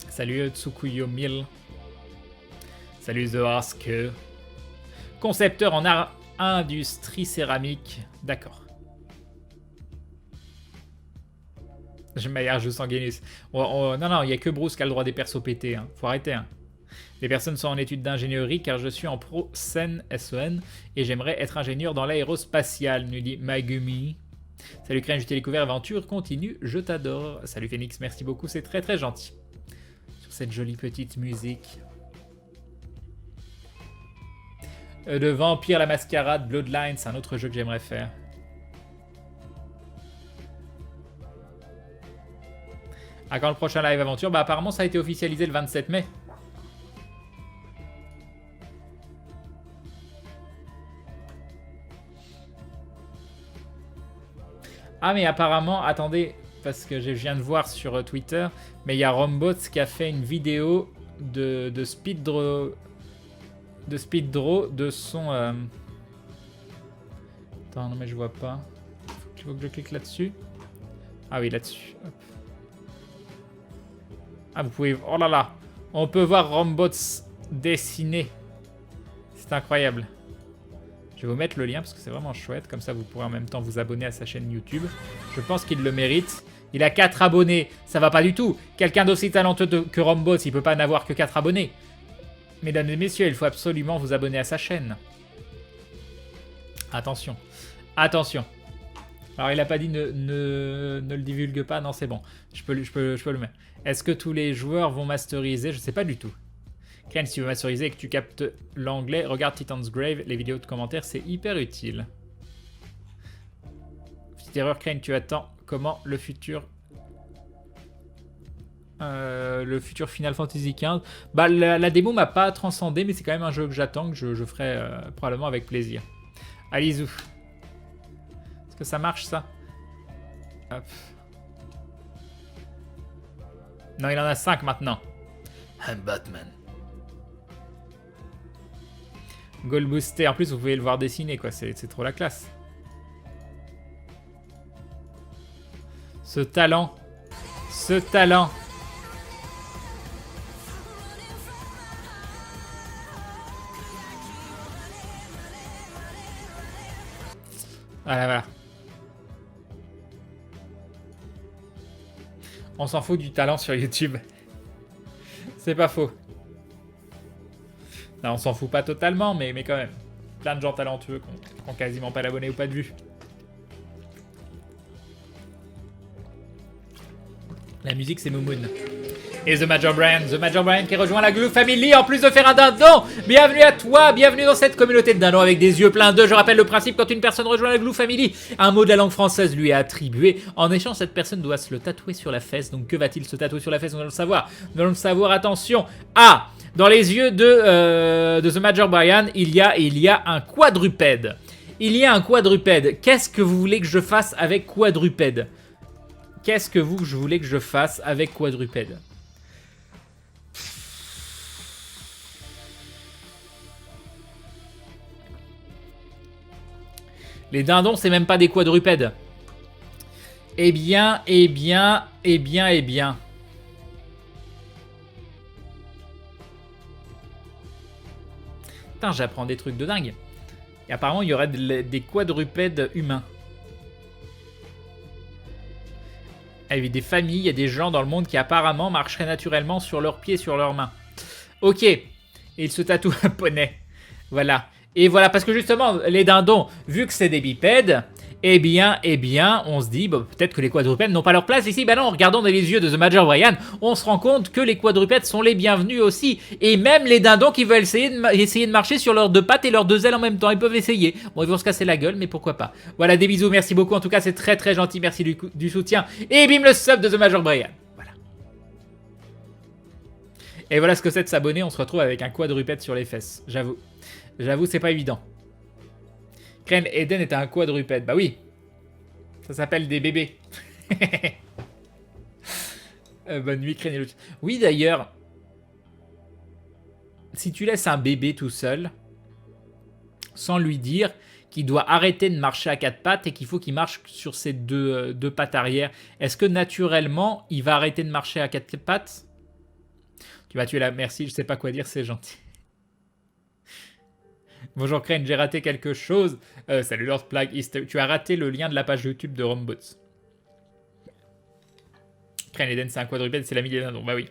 Salut Tsukuyo 1000. Salut The Ask. Concepteur en art industrie céramique. D'accord. Maillard joue Sanguinus. Non, il n'y a que Bruce qui a le droit des persos pétés. Hein. Faut arrêter. Hein. Les personnes sont en études d'ingénierie car je suis en pro SEN et j'aimerais être ingénieur dans l'aérospatial, nous dit Magumi. Salut Crane, je t'ai découvert, aventure continue, je t'adore. Salut Phoenix, merci beaucoup, c'est très gentil. Sur cette jolie petite musique. De Vampire la Mascarade, Bloodline, c'est un autre jeu que j'aimerais faire. À quand le prochain live aventure? Bah apparemment ça a été officialisé le 27 mai. Ah mais apparemment, attendez, parce que je viens de voir sur Twitter, mais il y a Rombots qui a fait une vidéo de speed draw de son... Attends, non mais je vois pas. Faut que je clique là-dessus. Ah oui, là-dessus. Ah, vous pouvez... Oh là là! On peut voir Rombots dessiner. C'est incroyable. Je vais vous mettre le lien parce que c'est vraiment chouette. Comme ça, vous pourrez en même temps vous abonner à sa chaîne YouTube. Je pense qu'il le mérite. Il a 4 abonnés. Ça va pas du tout. Quelqu'un d'aussi talentueux que Rombots, il peut pas n'avoir que 4 abonnés. Mesdames et messieurs, il faut absolument vous abonner à sa chaîne. Attention. Attention. Alors, il a pas dit ne le divulgue pas. Non, c'est bon. Je peux le mettre. Est-ce que tous les joueurs vont masteriser? Je sais pas du tout. Crane, si tu veux masteriser et que tu captes l'anglais, regarde Titan's Grave, les vidéos de commentaires, c'est hyper utile. Petite erreur, Crane, tu attends comment le futur Final Fantasy XV. Bah, la démo m'a pas transcendé, mais c'est quand même un jeu que j'attends, que je ferai probablement avec plaisir. Alizou. Est-ce que ça marche, ça? Hop. Non, il en a 5 maintenant. I'm Batman. Goal boosté. En plus, vous pouvez le voir dessiner, quoi. C'est trop la classe. Ce talent. Ce talent. Voilà, voilà. On s'en fout du talent sur YouTube. C'est pas faux. Non, on s'en fout pas totalement, mais quand même. Plein de gens talentueux qui ont quasiment pas d'abonnés ou pas de vues. La musique, c'est Momoon. Et The Major Brian qui rejoint la Glue Family en plus de faire un dindon. Bienvenue à toi, bienvenue dans cette communauté de dindons avec des yeux pleins d'eux. Je rappelle le principe, quand une personne rejoint la Glue Family, un mot de la langue française lui est attribué. En échange, cette personne doit se le tatouer sur la fesse. Donc que va-t-il se tatouer sur la fesse? Nous allons le savoir. Nous allons le savoir, attention. Ah, dans les yeux de The Major Brian, il y a un quadrupède. Il y a un quadrupède. Qu'est-ce que vous voulez que je fasse avec quadrupède? Qu'est-ce que vous voulez que je fasse avec quadrupède? Les dindons, c'est même pas des quadrupèdes. Eh bien. Putain, j'apprends des trucs de dingue. Et apparemment, il y aurait des quadrupèdes humains. Il y a des familles, il y a des gens dans le monde qui apparemment marcheraient naturellement sur leurs pieds, sur leurs mains. Ok. Et ils se tatouent un poney. Voilà. Et voilà, parce que justement, les dindons, vu que c'est des bipèdes, eh bien, on se dit, bon, peut-être que les quadrupèdes n'ont pas leur place ici. Ben non, regardons dans les yeux de The Major Brian, on se rend compte que les quadrupèdes sont les bienvenus aussi. Et même les dindons qui veulent essayer de marcher sur leurs deux pattes et leurs deux ailes en même temps, ils peuvent essayer. Bon, ils vont se casser la gueule, mais pourquoi pas. Voilà, des bisous, merci beaucoup. En tout cas, c'est très très gentil, merci du soutien. Et bim, le sub de The Major Brian. Voilà. Et voilà ce que c'est de s'abonner, on se retrouve avec un quadrupède sur les fesses, j'avoue. J'avoue, c'est pas évident. Crane Eden est un quadrupède. Bah oui. Ça s'appelle des bébés. Bonne nuit, Crane et Luch. Oui, d'ailleurs. Si tu laisses un bébé tout seul, sans lui dire qu'il doit arrêter de marcher à quatre pattes et qu'il faut qu'il marche sur ses deux pattes arrière, est-ce que naturellement, il va arrêter de marcher à quatre pattes? Tu vas tuer la... Merci, je sais pas quoi dire, c'est gentil. Bonjour Crane, j'ai raté quelque chose. Salut Lord Plague. Tu as raté le lien de la page YouTube de Rombots. Crane Eden, c'est un quadrupède, c'est l'ami des dindons. Bah oui.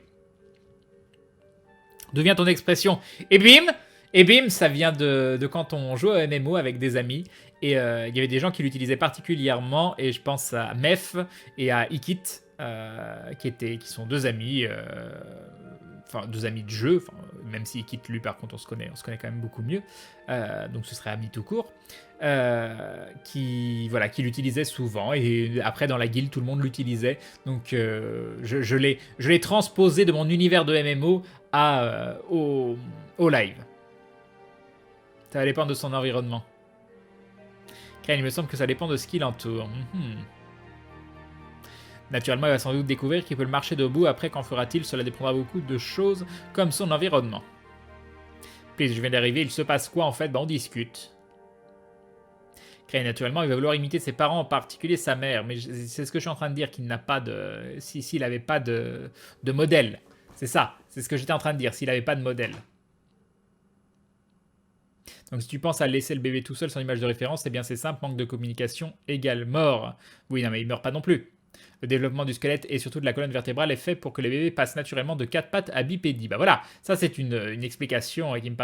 D'où vient ton expression? Et bim, ça vient de quand on joue à MMO avec des amis. Et il y avait des gens qui l'utilisaient particulièrement. Et je pense à Mef et à Ikit, qui sont deux amis. Enfin, deux amis de jeu, même s'il quitte lui, par contre, on se connaît quand même beaucoup mieux. Donc ce serait ami tout court. Qui l'utilisait souvent. Et après, dans la guilde, tout le monde l'utilisait. Donc je l'ai transposé de mon univers de MMO au live. Ça va dépendre de son environnement. Crane, il me semble que ça dépend de ce qui l'entoure. Naturellement, il va sans doute découvrir qu'il peut le marcher debout. Après, qu'en fera-t-il? Cela dépendra beaucoup de choses, comme son environnement. Please, je viens d'arriver. Il se passe quoi, en fait? On discute. Crane, naturellement, il va vouloir imiter ses parents, en particulier sa mère. Mais c'est ce que je suis en train de dire, qu'il n'a pas de... S'il n'avait pas de modèle. C'est ça. C'est ce que j'étais en train de dire, s'il n'avait pas de modèle. Donc si tu penses à laisser le bébé tout seul sans image de référence, eh bien c'est simple, manque de communication égale mort. Oui, non mais il meurt pas non plus. Le développement du squelette et surtout de la colonne vertébrale est fait pour que les bébés passent naturellement de 4 pattes à bipédie. Bah voilà, ça c'est une explication qui me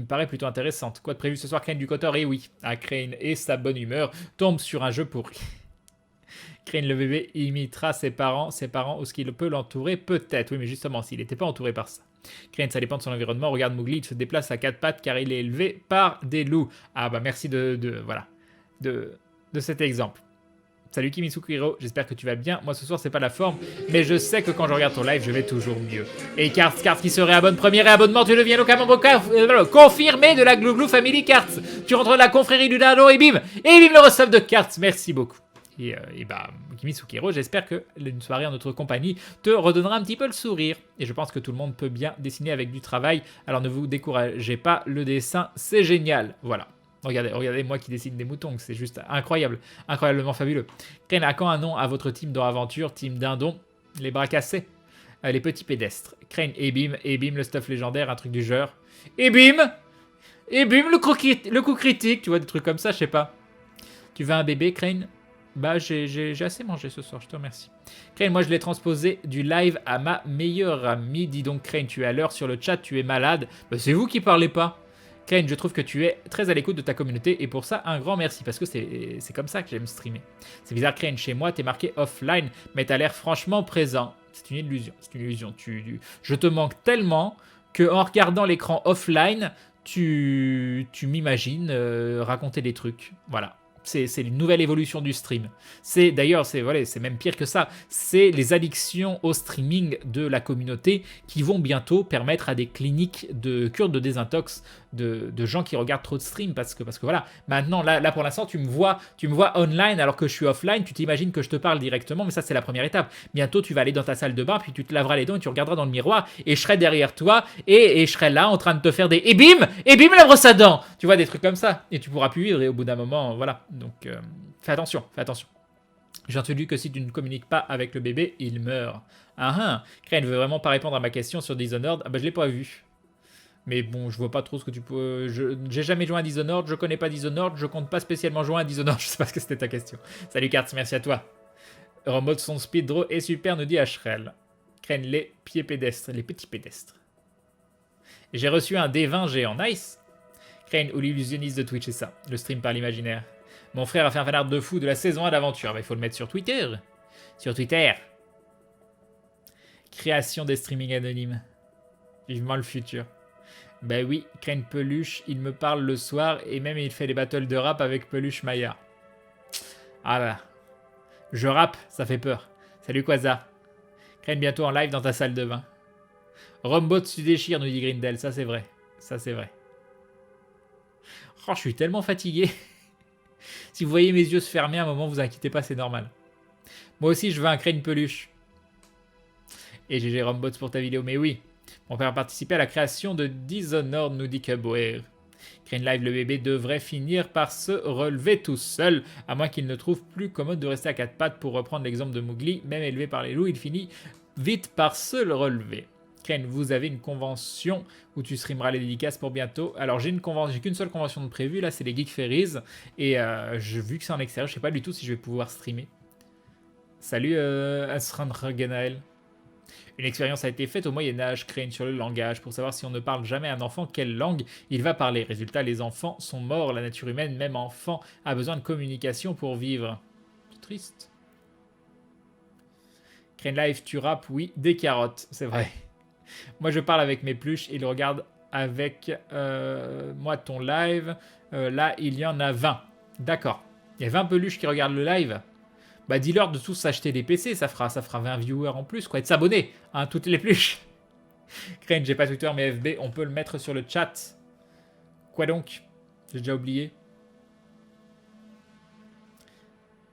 paraît plutôt intéressante. Quoi de prévu ce soir, Crane du Cotor? Et oui, Crane et sa bonne humeur tombe sur un jeu pourri. Crane le bébé imitera ses parents ou ce qu'il peut l'entourer peut-être. Oui mais justement, s'il n'était pas entouré par ça. Crane, ça dépend de son environnement. Regarde Mowgli, il se déplace à 4 pattes car il est élevé par des loups. Ah bah merci de cet exemple. Salut Kimisukiro, j'espère que tu vas bien. Moi ce soir c'est pas la forme, mais je sais que quand je regarde ton live, je vais toujours mieux. Et Karts qui se réabonne, premier réabonnement, tu deviens localement confirmé de la Glou Glou Family Karts. Tu rentres dans la confrérie du dindon et bim le resub de Karts, merci beaucoup. Et bah, Kimi Tsukiro, j'espère que une soirée en notre compagnie te redonnera un petit peu le sourire. Et je pense que tout le monde peut bien dessiner avec du travail. Alors ne vous découragez pas, le dessin, c'est génial. Voilà. Regardez moi qui dessine des moutons, c'est juste incroyable, incroyablement fabuleux. Crane, à quand un nom à votre team dans Aventure, team Dindon, les bras cassés, les petits pédestres. Crane, et bim, le stuff légendaire, un truc du genre. Et bim, le coup critique, tu vois, des trucs comme ça, je sais pas. Tu veux un bébé, Crane? Bah, j'ai assez mangé ce soir, je te remercie. Crane, moi je l'ai transposé du live à ma meilleure amie. Dis donc, Crane, tu es à l'heure sur le chat, tu es malade. Bah, c'est vous qui parlez pas. Crane, je trouve que tu es très à l'écoute de ta communauté et pour ça, un grand merci parce que c'est comme ça que j'aime streamer. C'est bizarre, Crane, chez moi, t'es marqué offline, mais t'as l'air franchement présent. C'est une illusion, c'est une illusion. Je te manque tellement que en regardant l'écran offline, tu m'imagines raconter des trucs. Voilà. C'est une nouvelle évolution du stream. D'ailleurs, c'est même pire que ça. C'est les addictions au streaming de la communauté qui vont bientôt permettre à des cliniques de cure de désintox de gens qui regardent trop de stream parce que voilà. Maintenant, là pour l'instant, tu me vois online alors que je suis offline. Tu t'imagines que je te parle directement, mais ça c'est la première étape. Bientôt, tu vas aller dans ta salle de bain, puis tu te laveras les dents et tu regarderas dans le miroir et je serai derrière toi et je serai là en train de te faire des et bim la brosse à dents. Tu vois, des trucs comme ça et tu pourras plus vivre et au bout d'un moment, voilà. Donc, fais attention. J'ai entendu que si tu ne communiques pas avec le bébé, il meurt. Crane veut vraiment pas répondre à ma question sur Dishonored. Ah bah je l'ai pas vu. Mais bon, je vois pas trop ce que tu peux... J'ai jamais joué à Dishonored, je connais pas Dishonored, je compte pas spécialement jouer à Dishonored, je sais pas ce que c'était ta question. Salut Karts, merci à toi. Remote son speed draw est super, nous dit Ashrel. Crane les pieds pédestres, les petits pédestres. J'ai reçu un D20 géant, nice. Crane ou l'illusionniste de Twitch, c'est ça, le stream par l'imaginaire. Mon frère a fait un fanart de fou de la saison 1 d'Aventure. Il faut le mettre sur Twitter. Sur Twitter. Création des streamings anonymes. Vivement le futur. Ben oui, Crane Peluche, il me parle le soir et même il fait des battles de rap avec Peluche Maya. Ah là. Je rappe, ça fait peur. Salut Quasar. Crane bientôt en live dans ta salle de bain. Rombot tu déchires, nous dit Grindel. Ça c'est vrai. Ça c'est vrai. Oh, je suis tellement fatigué. Si vous voyez mes yeux se fermer à un moment, vous inquiétez pas, c'est normal. Moi aussi, je veux un Crane Peluche. Et GG Rombots pour ta vidéo, mais oui. Mon père a participé à la création de Dishonored, nous dit Cabouer. Crane Live, le bébé devrait finir par se relever tout seul, à moins qu'il ne trouve plus commode de rester à quatre pattes. Pour reprendre l'exemple de Mowgli, même élevé par les loups, il finit vite par se le relever. Crane, vous avez une convention où tu streameras les dédicaces pour bientôt. Alors j'ai qu'une seule convention de prévue, là c'est les Geek Ferries. Et vu que c'est en extérieur, je sais pas du tout si je vais pouvoir streamer. Salut Asran Ganael. Une expérience a été faite au Moyen-Âge, Crane, sur le langage, pour savoir si on ne parle jamais à un enfant, quelle langue il va parler. Résultat, les enfants sont morts, la nature humaine, même enfant, a besoin de communication pour vivre. C'est triste. Crane Live, tu rappes, oui, des carottes, c'est vrai. Moi, je parle avec mes pluches, ils regardent avec moi ton live. Là, il y en a 20. D'accord. Il y a 20 peluches qui regardent le live. Bah, dis-leur de tous s'acheter des PC, ça fera 20 viewers en plus, quoi. Et de s'abonner, hein, toutes les pluches. Crane, j'ai pas Twitter, mais FB, on peut le mettre sur le chat. Quoi donc? J'ai déjà oublié.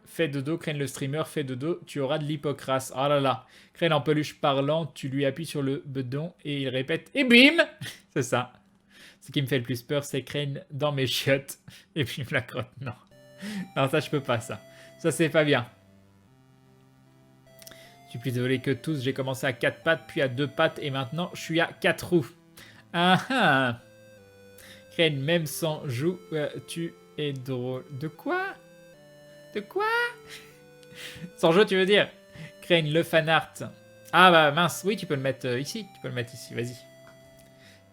Fais dodo, Crane le streamer, fais dodo, tu auras de l'hypocrase. Oh là là. Crane en peluche parlant, tu lui appuies sur le bedon et il répète et bim. C'est ça. Ce qui me fait le plus peur, c'est Crane dans mes chiottes. Et puis me la crotte. Non. Non, ça je peux pas, ça. Ça c'est pas bien. Je suis plus désolé que tous. J'ai commencé à 4 pattes, puis à 2 pattes et maintenant je suis à 4 roues. Ah ah. Crane, même sans joue, tu es drôle. De quoi? De quoi? Sans jeu, tu veux dire? Crane, le fanart. Ah bah mince, oui, tu peux le mettre ici. Tu peux le mettre ici, vas-y.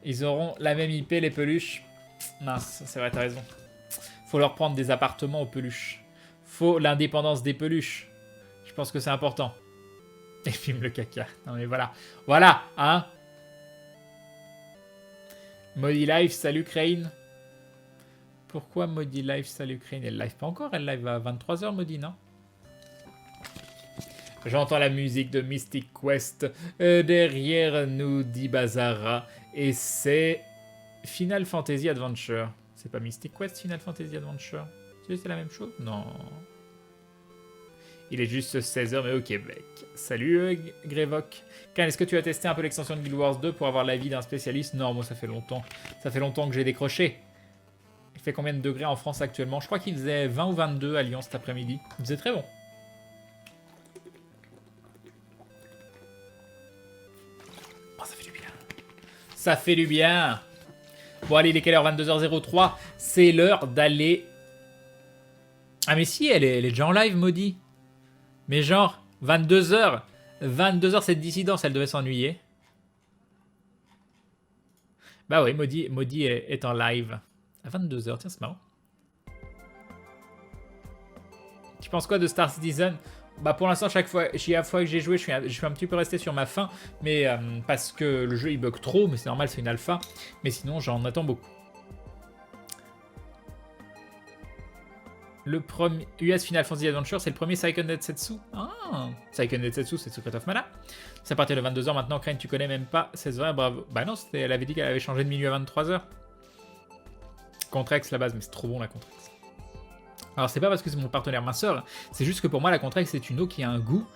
Ils auront la même IP, les peluches. Mince, c'est vrai, t'as raison. Faut leur prendre des appartements aux peluches. Faut l'indépendance des peluches. Je pense que c'est important. Et filme le caca. Non mais voilà. Voilà, hein. Modi Life, salut Crane. Pourquoi Modi Life, salut Crane? Elle live pas encore, elle live à 23h Modi, non? J'entends la musique de Mystic Quest derrière nous, dit Bazara. Et c'est Final Fantasy Adventure. C'est pas Mystic Quest, Final Fantasy Adventure? C'est la même chose? Non. Il est juste 16h, mais au Québec. Salut Grévoc. Crane, est-ce que tu as testé un peu l'extension de Guild Wars 2 pour avoir l'avis d'un spécialiste? Non, moi ça fait longtemps. Ça fait longtemps que j'ai décroché. Il fait combien de degrés en France actuellement? Je crois qu'il faisait 20 ou 22 à Lyon cet après-midi. Il faisait très bon. Oh, ça fait du bien. Ça fait du bien. Bon, allez, il est quelle heure? 22h03. C'est l'heure d'aller... Ah, mais si, elle est déjà en live, Maudit. Mais genre, 22h. 22h, cette dissidence, elle devait s'ennuyer. Bah oui, Maudit est en live. À 22h, tiens, c'est marrant. Tu penses quoi de Star Citizen? Bah pour l'instant, chaque fois que j'ai joué, je suis un petit peu resté sur ma faim. Mais parce que le jeu, il bug trop, mais c'est normal, c'est une alpha. Mais sinon, j'en attends beaucoup. Le premier US Final Fantasy Adventure, c'est le premier Seiken Densetsu. Ah, Seiken Densetsu, c'est Secret of Mana. C'est à partir de 22h maintenant. Crane, tu connais même pas 16h, bravo. Bah non, elle avait dit qu'elle avait changé de minuit à 23h. Contrex la base, mais c'est trop bon la Contrex. Alors c'est pas parce que c'est mon partenaire minceur, c'est juste que pour moi la Contrex c'est une eau qui a un goût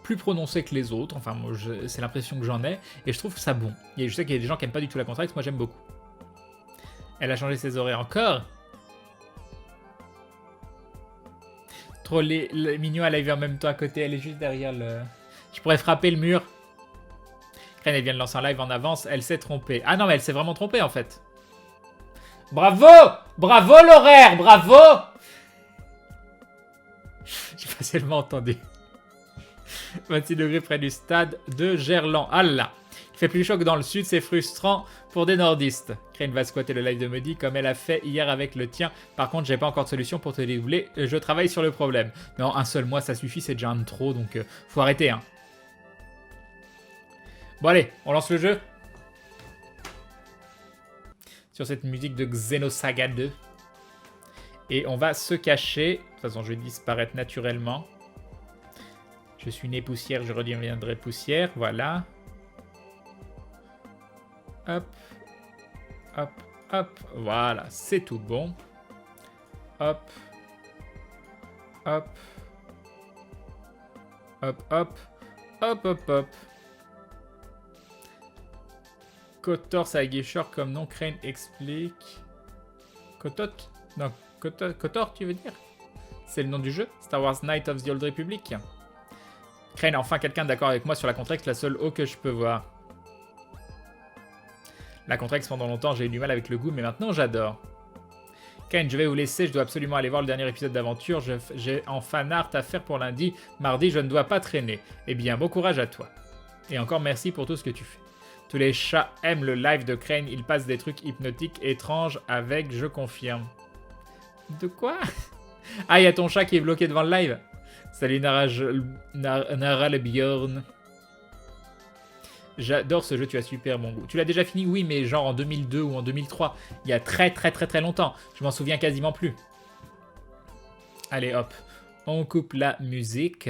plus prononcé que les autres. Enfin, moi c'est l'impression que j'en ai et je trouve ça bon. Et je sais qu'il y a des gens qui aiment pas du tout la Contrex, moi j'aime beaucoup. Elle a changé ses horaires encore. Troller le mignon, elle arrive en même temps à côté, elle est juste derrière le... Je pourrais frapper le mur. Crane, elle vient de lancer un live en avance, elle s'est trompée. Ah non, mais elle s'est vraiment trompée en fait. Bravo! Bravo l'horaire! Bravo! J'ai facilement entendu. 26 degrés près du stade de Gerland. Ah là! Il fait plus chaud que dans le sud, c'est frustrant pour des nordistes. Crane va squatter le live de Maudit comme elle a fait hier avec le tien. Par contre, j'ai pas encore de solution pour te dédoubler. Je travaille sur le problème. Non, un seul mois, ça suffit, c'est déjà un de trop, donc faut arrêter. Hein. Bon allez, on lance le jeu. Sur cette musique de Xenosaga 2. Et on va se cacher. De toute façon, je vais disparaître naturellement. Je suis né poussière, je redeviendrai poussière. Voilà. Hop. Hop, hop. Voilà, c'est tout bon. Hop. Hop. Hop, hop. Hop, hop, hop. Kotor, ça a Guécheur comme nom. Crane explique. Kotot? Non, Kotor, tu veux dire? C'est le nom du jeu? Star Wars Knight of the Old Republic. Crane, enfin quelqu'un d'accord avec moi sur la Contrex, la seule eau que je peux voir. La Contrex, pendant longtemps, j'ai eu du mal avec le goût, mais maintenant, j'adore. Crane, je vais vous laisser, je dois absolument aller voir le dernier épisode d'Aventure. J'ai en fan art à faire pour lundi. Mardi, je ne dois pas traîner. Eh bien, bon courage à toi. Et encore merci pour tout ce que tu fais. Tous les chats aiment le live de Crane, il passe des trucs hypnotiques étranges avec, je confirme. De quoi? Ah, il y a ton chat qui est bloqué devant le live. Salut Nara le Bjorn. J'adore ce jeu, tu as super bon goût. Tu l'as déjà fini? Oui, mais genre en 2002 ou en 2003. Il y a très longtemps. Je m'en souviens quasiment plus. Allez, hop. On coupe la musique.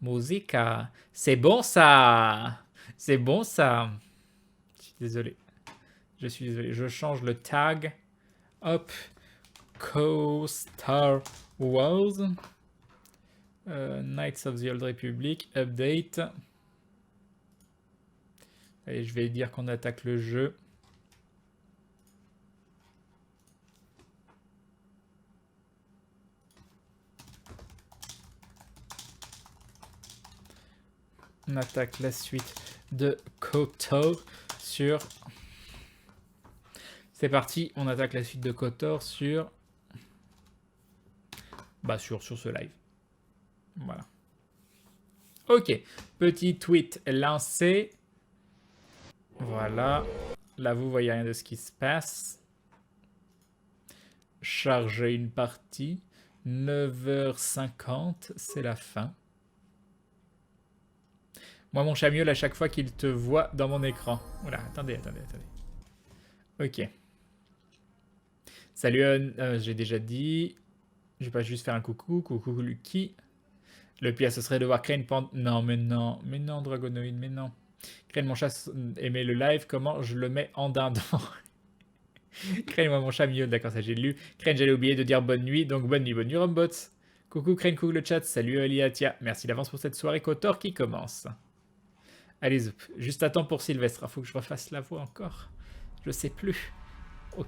Musica. C'est bon ça. C'est bon ça. Je suis désolé. Je suis désolé. Je change le tag. Hop. Co-Star Wars. Knights of the Old Republic. Update. Allez, je vais dire qu'on attaque le jeu. On attaque la suite de KOTOR sur... C'est parti, on attaque la suite de KOTOR sur... Bah sur ce live. Voilà. Ok, petit tweet lancé. Voilà. Là, vous voyez rien de ce qui se passe. Charger une partie. 9h50, c'est la fin. Moi, mon chat miaule à chaque fois qu'il te voit dans mon écran. Voilà, attendez. Ok. Salut, j'ai déjà dit. Je vais pas juste faire un coucou. Coucou, Lucky. Le pire, ce serait de voir Crane pendant... Non, mais non, Dragonoid, mais non. Crane, mon chat aimait le live. Comment je le mets en dindon? Crane, moi, mon chat miaule. D'accord, ça j'ai lu. Crane, j'allais oublier de dire bonne nuit. Donc, bonne nuit, Rombots. Coucou Krenkou le chat, salut Eliatia. Merci d'avance pour cette soirée Kotor qui commence. Allez, Zoup, juste à temps pour Sylvestre. Faut que je refasse la voix encore. Je sais plus.